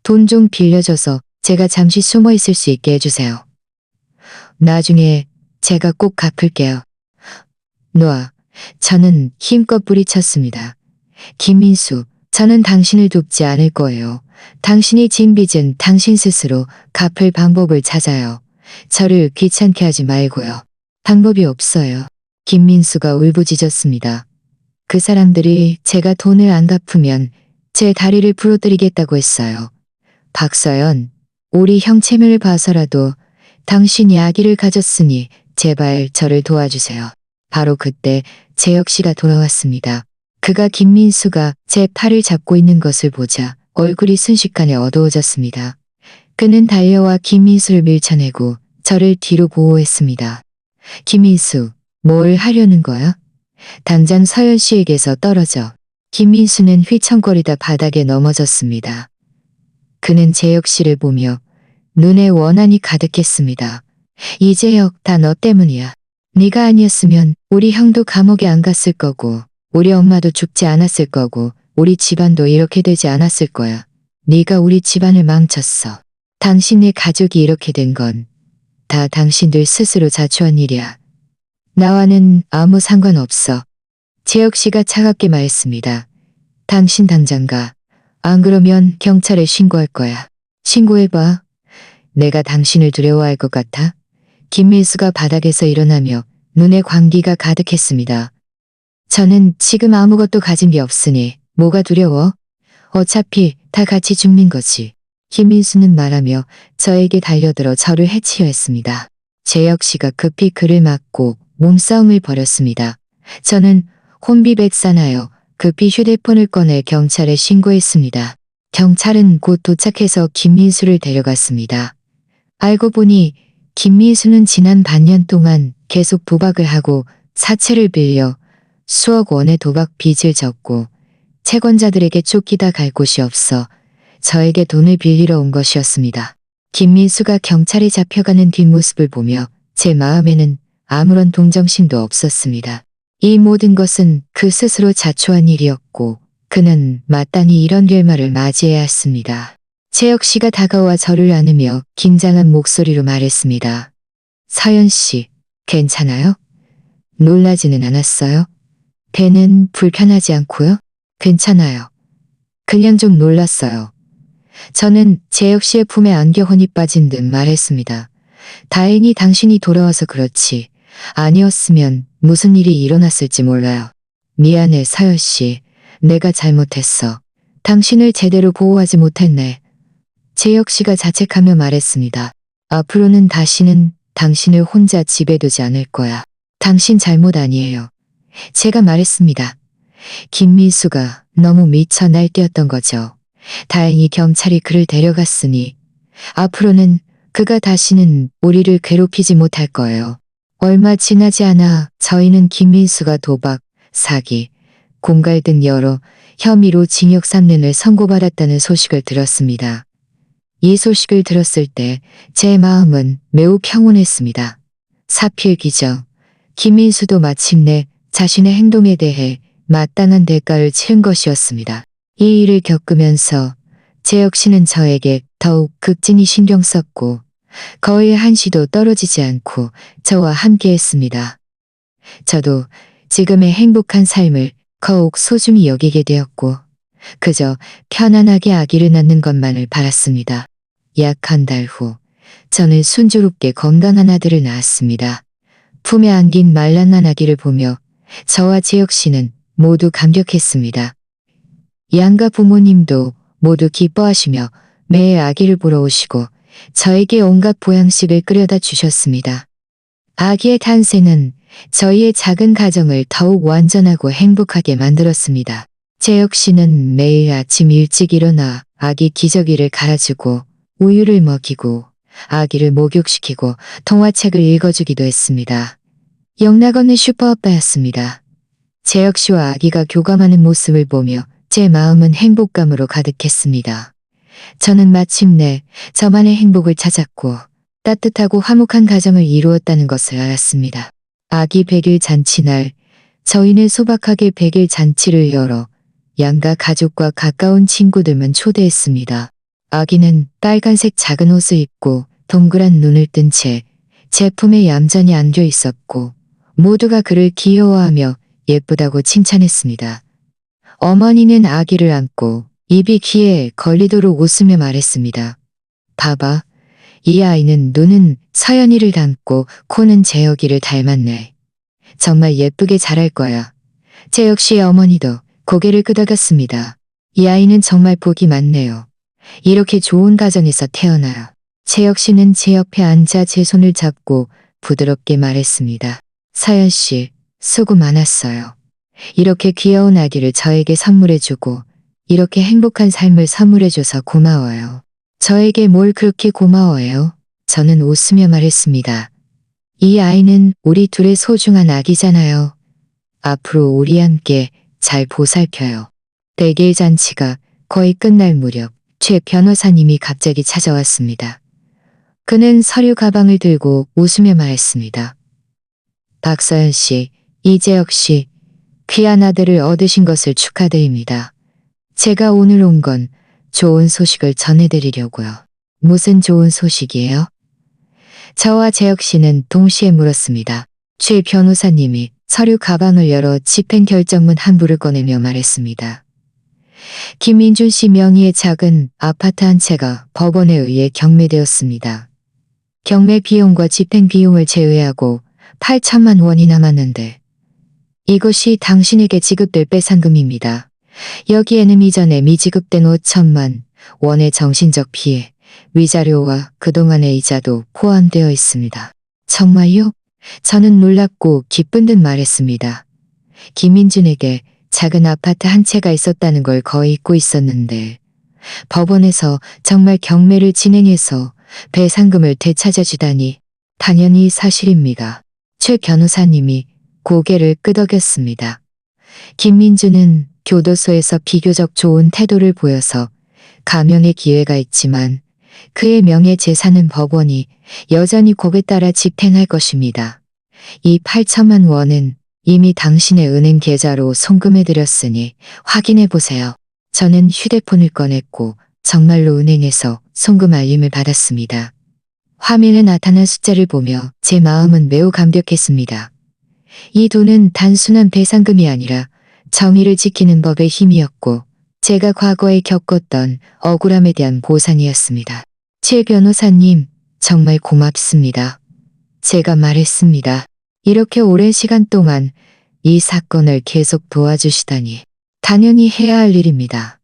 돈 좀 빌려줘서 제가 잠시 숨어 있을 수 있게 해주세요. 나중에 제가 꼭 갚을게요. 놓아. 저는 힘껏 뿌리쳤습니다. 김민수, 저는 당신을 돕지 않을 거예요. 당신이 진 빚은 당신 스스로 갚을 방법을 찾아요. 저를 귀찮게 하지 말고요. 방법이 없어요. 김민수가 울부짖었습니다. 그 사람들이 제가 돈을 안 갚으면 제 다리를 부러뜨리겠다고 했어요. 박서연, 우리 형 체면을 봐서라도 당신이 아기를 가졌으니 제발 저를 도와주세요. 바로 그때 재혁 씨가 돌아왔습니다. 그가 김민수가 제 팔을 잡고 있는 것을 보자 얼굴이 순식간에 어두워졌습니다. 그는 달려와 김민수를 밀쳐내고 저를 뒤로 보호했습니다. 김민수, 뭘 하려는 거야? 당장 서연 씨에게서 떨어져. 김민수는 휘청거리다 바닥에 넘어졌습니다. 그는 재혁 씨를 보며 눈에 원한이 가득했습니다. 이재혁, 다 너 때문이야. 네가 아니었으면 우리 형도 감옥에 안 갔을 거고 우리 엄마도 죽지 않았을 거고 우리 집안도 이렇게 되지 않았을 거야. 네가 우리 집안을 망쳤어. 당신의 가족이 이렇게 된 건 다 당신들 스스로 자초한 일이야. 나와는 아무 상관없어. 재혁 씨가 차갑게 말했습니다. 당신 당장 가. 안 그러면 경찰에 신고할 거야. 신고해봐. 내가 당신을 두려워할 것 같아? 김민수가 바닥에서 일어나며 눈에 광기가 가득했습니다. 저는 지금 아무것도 가진 게 없으니 뭐가 두려워? 어차피 다 같이 죽는 거지. 김민수는 말하며 저에게 달려들어 저를 해치려 했습니다. 재혁 씨가 급히 그를 막고 몸싸움을 벌였습니다. 저는 혼비백산하여 급히 휴대폰을 꺼내 경찰에 신고했습니다. 경찰은 곧 도착해서 김민수를 데려갔습니다. 알고 보니 김민수는 지난 반년 동안 계속 도박을 하고 사채를 빌려 수억 원의 도박 빚을 졌고 채권자들에게 쫓기다 갈 곳이 없어 저에게 돈을 빌리러 온 것이었습니다. 김민수가 경찰에 잡혀가는 뒷모습을 보며 제 마음에는 아무런 동정심도 없었습니다. 이 모든 것은 그 스스로 자초한 일이었고 그는 마땅히 이런 결말을 맞이해야 했습니다. 재혁 씨가 다가와 저를 안으며 긴장한 목소리로 말했습니다. 서연 씨, 괜찮아요? 놀라지는 않았어요? 배는 불편하지 않고요? 괜찮아요. 그냥 좀 놀랐어요. 저는 재혁 씨의 품에 안겨 혼이 빠진 듯 말했습니다. 다행히 당신이 돌아와서 그렇지. 아니었으면 무슨 일이 일어났을지 몰라요. 미안해, 서연 씨. 내가 잘못했어. 당신을 제대로 보호하지 못했네. 재혁 씨가 자책하며 말했습니다. 앞으로는 다시는 당신을 혼자 집에 두지 않을 거야. 당신 잘못 아니에요. 제가 말했습니다. 김민수가 너무 미쳐 날뛰었던 거죠. 다행히 경찰이 그를 데려갔으니 앞으로는 그가 다시는 우리를 괴롭히지 못할 거예요. 얼마 지나지 않아 저희는 김민수가 도박, 사기, 공갈 등 여러 혐의로 징역 3년을 선고받았다는 소식을 들었습니다. 이 소식을 들었을 때 제 마음은 매우 평온했습니다. 사필기정, 김민수도 마침내 자신의 행동에 대해 마땅한 대가를 치른 것이었습니다. 이 일을 겪으면서 재혁 씨는 저에게 더욱 극진히 신경 썼고 거의 한시도 떨어지지 않고 저와 함께 했습니다. 저도 지금의 행복한 삶을 더욱 소중히 여기게 되었고, 그저 편안하게 아기를 낳는 것만을 바랐습니다. 약 한 달 후, 저는 순조롭게 건강한 아들을 낳았습니다. 품에 안긴 말랑한 아기를 보며 저와 재혁 씨는 모두 감격했습니다. 양가 부모님도 모두 기뻐하시며 매일 아기를 보러 오시고 저에게 온갖 보양식을 끓여다 주셨습니다. 아기의 탄생은 저희의 작은 가정을 더욱 완전하고 행복하게 만들었습니다. 재혁 씨는 매일 아침 일찍 일어나 아기 기저귀를 갈아주고 우유를 먹이고 아기를 목욕시키고 동화책을 읽어주기도 했습니다. 영락없는 슈퍼아빠였습니다. 재혁 씨와 아기가 교감하는 모습을 보며 제 마음은 행복감으로 가득했습니다. 저는 마침내 저만의 행복을 찾았고 따뜻하고 화목한 가정을 이루었다는 것을 알았습니다. 아기 100일 잔치날, 저희는 소박하게 100일 잔치를 열어 양가 가족과 가까운 친구들만 초대했습니다. 아기는 빨간색 작은 옷을 입고 동그란 눈을 뜬 채 제품에 얌전히 안겨 있었고 모두가 그를 귀여워하며 예쁘다고 칭찬했습니다. 어머니는 아기를 안고 입이 귀에 걸리도록 웃으며 말했습니다. 봐봐, 이 아이는 눈은 서연이를 닮고 코는 재혁이를 닮았네. 정말 예쁘게 자랄 거야. 재혁 씨의 어머니도 고개를 끄덕였습니다. 이 아이는 정말 복이 많네요. 이렇게 좋은 가정에서 태어나요. 재혁 씨는 제 옆에 앉아 제 손을 잡고 부드럽게 말했습니다. 서연 씨, 수고 많았어요. 이렇게 귀여운 아기를 저에게 선물해주고 이렇게 행복한 삶을 선물해줘서 고마워요. 저에게 뭘 그렇게 고마워해요? 저는 웃으며 말했습니다. 이 아이는 우리 둘의 소중한 아기잖아요. 앞으로 우리 함께 잘 보살펴요. 100일 잔치가 거의 끝날 무렵 최 변호사님이 갑자기 찾아왔습니다. 그는 서류 가방을 들고 웃으며 말했습니다. 박서연 씨, 이재혁 씨, 귀한 아들을 얻으신 것을 축하드립니다. 제가 오늘 온 건 좋은 소식을 전해드리려고요. 무슨 좋은 소식이에요? 저와 재혁 씨는 동시에 물었습니다. 최 변호사님이 서류 가방을 열어 집행 결정문 한 부를 꺼내며 말했습니다. 김민준 씨 명의의 작은 아파트 한 채가 법원에 의해 경매되었습니다. 경매 비용과 집행 비용을 제외하고 8천만 원이 남았는데 이것이 당신에게 지급될 배상금입니다. 여기에는 이전에 미지급된 5천만 원의 정신적 피해, 위자료와 그동안의 이자도 포함되어 있습니다. 정말요? 저는 놀랍고 기쁜 듯 말했습니다. 김민준에게 작은 아파트 한 채가 있었다는 걸 거의 잊고 있었는데 법원에서 정말 경매를 진행해서 배상금을 되찾아주다니 당연히 사실입니다. 최 변호사님이 고개를 끄덕였습니다. 김민준은 교도소에서 비교적 좋은 태도를 보여서 감형의 기회가 있지만 그의 명예 재산은 법원이 여전히 법에 따라 집행할 것입니다. 이 8천만 원은 이미 당신의 은행 계좌로 송금해드렸으니 확인해 보세요. 저는 휴대폰을 꺼냈고 정말로 은행에서 송금 알림을 받았습니다. 화면에 나타난 숫자를 보며 제 마음은 매우 감격했습니다. 이 돈은 단순한 배상금이 아니라 정의를 지키는 법의 힘이었고 제가 과거에 겪었던 억울함에 대한 보상이었습니다. 최 변호사님, 정말 고맙습니다. 제가 말했습니다. 이렇게 오랜 시간 동안 이 사건을 계속 도와주시다니 당연히 해야 할 일입니다.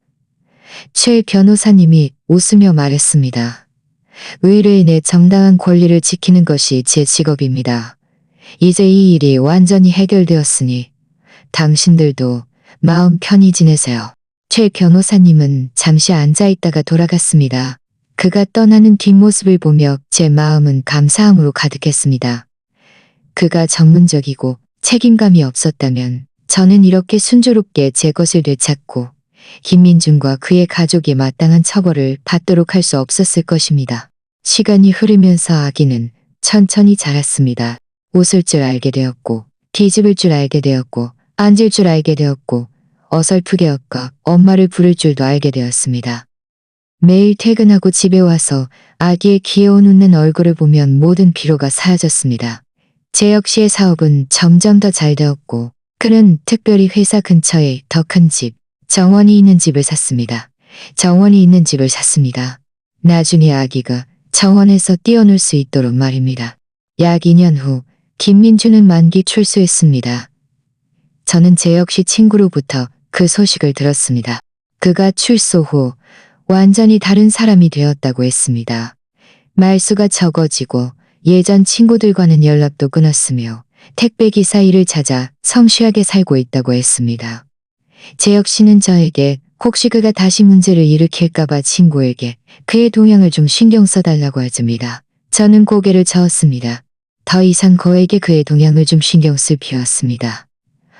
최 변호사님이 웃으며 말했습니다. 의뢰인의 정당한 권리를 지키는 것이 제 직업입니다. 이제 이 일이 완전히 해결되었으니 당신들도 마음 편히 지내세요. 최 변호사님은 잠시 앉아있다가 돌아갔습니다. 그가 떠나는 뒷모습을 보며 제 마음은 감사함으로 가득했습니다. 그가 전문적이고 책임감이 없었다면 저는 이렇게 순조롭게 제 것을 되찾고 김민준과 그의 가족이 마땅한 처벌을 받도록 할 수 없었을 것입니다. 시간이 흐르면서 아기는 천천히 자랐습니다. 웃을 줄 알게 되었고 뒤집을 줄 알게 되었고 앉을 줄 알게 되었고 어설프게 엇가 엄마를 부를 줄도 알게 되었습니다. 매일 퇴근하고 집에 와서 아기의 귀여운 웃는 얼굴을 보면 모든 피로가 사라졌습니다. 재혁 씨의 사업은 점점 더 잘 되었고 그는 특별히 회사 근처에 더 큰 집, 정원이 있는 집을 샀습니다. 정원이 있는 집을 샀습니다. 나중에 아기가 정원에서 뛰어놀 수 있도록 말입니다. 약 2년 후 김민주는 만기 출소했습니다. 저는 재혁 씨 친구로부터 그 소식을 들었습니다. 그가 출소 후 완전히 다른 사람이 되었다고 했습니다. 말수가 적어지고 예전 친구들과는 연락도 끊었으며 택배기사 일을 찾아 성실하게 살고 있다고 했습니다. 재혁 씨는 저에게 혹시 그가 다시 문제를 일으킬까봐 친구에게 그의 동향을 좀 신경 써달라고 하십니다. 저는 고개를 저었습니다. 더 이상 그에게 그의 동향을 좀 신경 쓸 필요였습니다.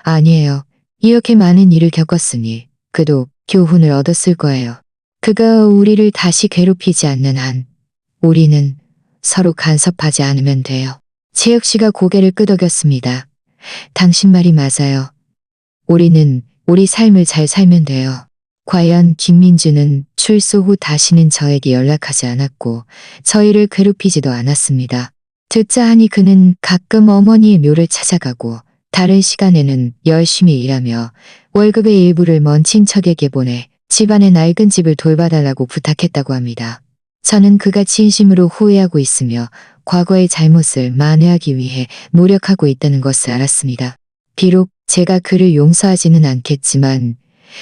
아니에요. 이렇게 많은 일을 겪었으니 그도 교훈을 얻었을 거예요. 그가 우리를 다시 괴롭히지 않는 한 우리는 서로 간섭하지 않으면 돼요. 재혁 씨가 고개를 끄덕였습니다. 당신 말이 맞아요. 우리는 우리 삶을 잘 살면 돼요. 과연 김민주는 출소 후 다시는 저에게 연락하지 않았고 저희를 괴롭히지도 않았습니다. 듣자 하니 그는 가끔 어머니의 묘를 찾아가고 다른 시간에는 열심히 일하며 월급의 일부를 먼 친척에게 보내 집안의 낡은 집을 돌봐달라고 부탁했다고 합니다. 저는 그가 진심으로 후회하고 있으며 과거의 잘못을 만회하기 위해 노력하고 있다는 것을 알았습니다. 비록 제가 그를 용서하지는 않겠지만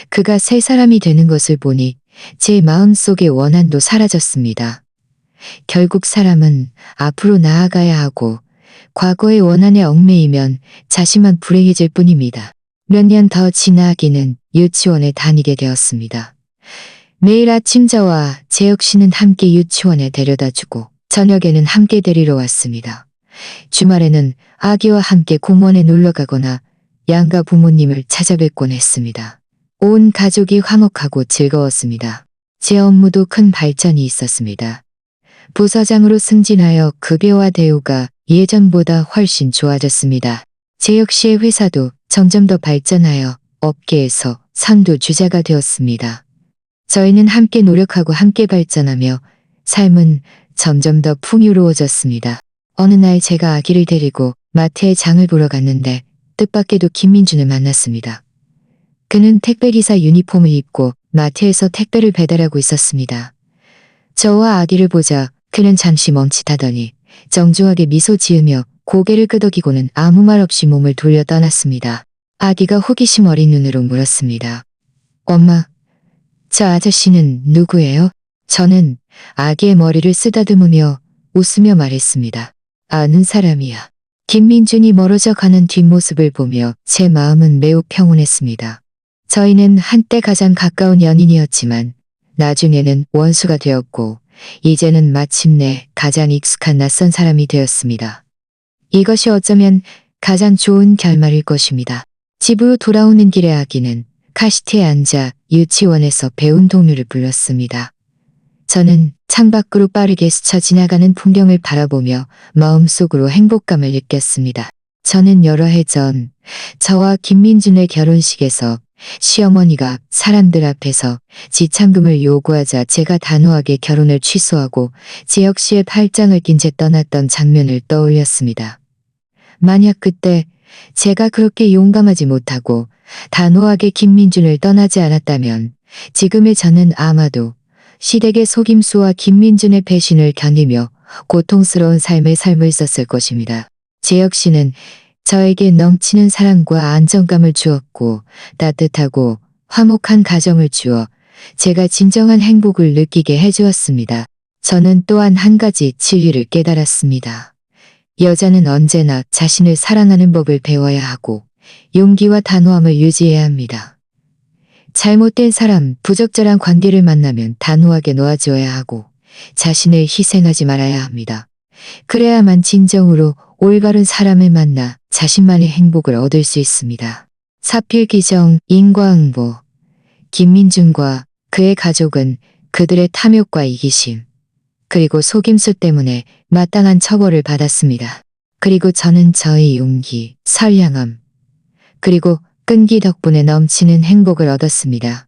그가 새 사람이 되는 것을 보니 제 마음속의 원한도 사라졌습니다. 결국 사람은 앞으로 나아가야 하고 과거의 원한에 얽매이면 자신만 불행해질 뿐입니다. 몇 년 더 지나 아기는 유치원에 다니게 되었습니다. 매일 아침 저와 재혁 씨는 함께 유치원에 데려다주고 저녁에는 함께 데리러 왔습니다. 주말에는 아기와 함께 공원에 놀러 가거나 양가 부모님을 찾아뵙곤 했습니다. 온 가족이 화목하고 즐거웠습니다. 제 업무도 큰 발전이 있었습니다. 부서장으로 승진하여 급여와 대우가 예전보다 훨씬 좋아졌습니다. 재혁 씨의 회사도 점점 더 발전하여 업계에서 선두주자가 되었습니다. 저희는 함께 노력하고 함께 발전하며 삶은 점점 더 풍요로워졌습니다. 어느 날 제가 아기를 데리고 마트에 장을 보러 갔는데 뜻밖에도 김민준을 만났습니다. 그는 택배기사 유니폼을 입고 마트에서 택배를 배달하고 있었습니다. 저와 아기를 보자 그는 잠시 멈칫하더니 정중하게 미소 지으며 고개를 끄덕이고는 아무 말 없이 몸을 돌려 떠났습니다. 아기가 호기심 어린 눈으로 물었습니다. 엄마, 저 아저씨는 누구예요? 저는 아기의 머리를 쓰다듬으며 웃으며 말했습니다. 아는 사람이야. 김민준이 멀어져 가는 뒷모습을 보며 제 마음은 매우 평온했습니다. 저희는 한때 가장 가까운 연인이었지만 나중에는 원수가 되었고 이제는 마침내 가장 익숙한 낯선 사람이 되었습니다. 이것이 어쩌면 가장 좋은 결말일 것입니다. 집으로 돌아오는 길에 아기는 카시트에 앉아 유치원에서 배운 동료를 불렀습니다. 저는 창밖으로 빠르게 스쳐 지나가는 풍경을 바라보며 마음속으로 행복감을 느꼈습니다. 저는 여러 해 전 저와 김민준의 결혼식에서 시어머니가 사람들 앞에서 지참금을 요구하자 제가 단호하게 결혼을 취소하고 재혁 씨의 팔짱을 낀 채 떠났던 장면을 떠올렸습니다. 만약 그때 제가 그렇게 용감하지 못하고 단호하게 김민준을 떠나지 않았다면 지금의 저는 아마도 시댁의 속임수와 김민준의 배신을 견디며 고통스러운 삶을 살고 있었을 것입니다. 재혁 씨는 저에게 넘치는 사랑과 안정감을 주었고 따뜻하고 화목한 가정을 주어 제가 진정한 행복을 느끼게 해주었습니다. 저는 또한 한 가지 진리를 깨달았습니다. 여자는 언제나 자신을 사랑하는 법을 배워야 하고 용기와 단호함을 유지해야 합니다. 잘못된 사람, 부적절한 관계를 만나면 단호하게 놓아줘야 하고 자신을 희생하지 말아야 합니다. 그래야만 진정으로 올바른 사람을 만나 자신만의 행복을 얻을 수 있습니다. 사필기정, 인과응보. 김민준과 그의 가족은 그들의 탐욕과 이기심, 그리고 속임수 때문에 마땅한 처벌을 받았습니다. 그리고 저는 저의 용기, 선량함, 그리고 끈기 덕분에 넘치는 행복을 얻었습니다.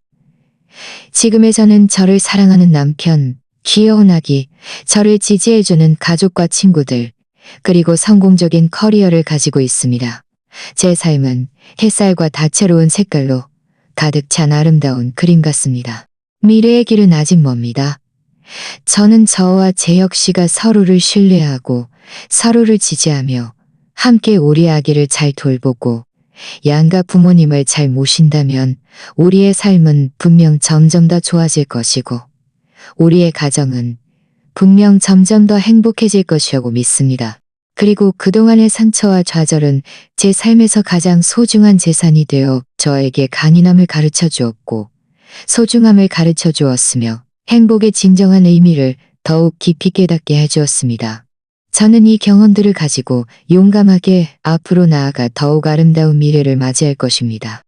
지금의 저는 저를 사랑하는 남편, 귀여운 아기, 저를 지지해주는 가족과 친구들, 그리고 성공적인 커리어를 가지고 있습니다. 제 삶은 햇살과 다채로운 색깔로 가득 찬 아름다운 그림 같습니다. 미래의 길은 아직 멉니다. 저는 저와 제 역시가 서로를 신뢰하고 서로를 지지하며 함께 우리 아기를 잘 돌보고 양가 부모님을 잘 모신다면 우리의 삶은 분명 점점 더 좋아질 것이고 우리의 가정은 분명 점점 더 행복해질 것이라고 믿습니다. 그리고 그동안의 상처와 좌절은 제 삶에서 가장 소중한 재산이 되어 저에게 간인함을 가르쳐 주었고 소중함을 가르쳐 주었으며 행복의 진정한 의미를 더욱 깊이 깨닫게 해주었습니다. 저는 이 경험들을 가지고 용감하게 앞으로 나아가 더욱 아름다운 미래를 맞이할 것입니다.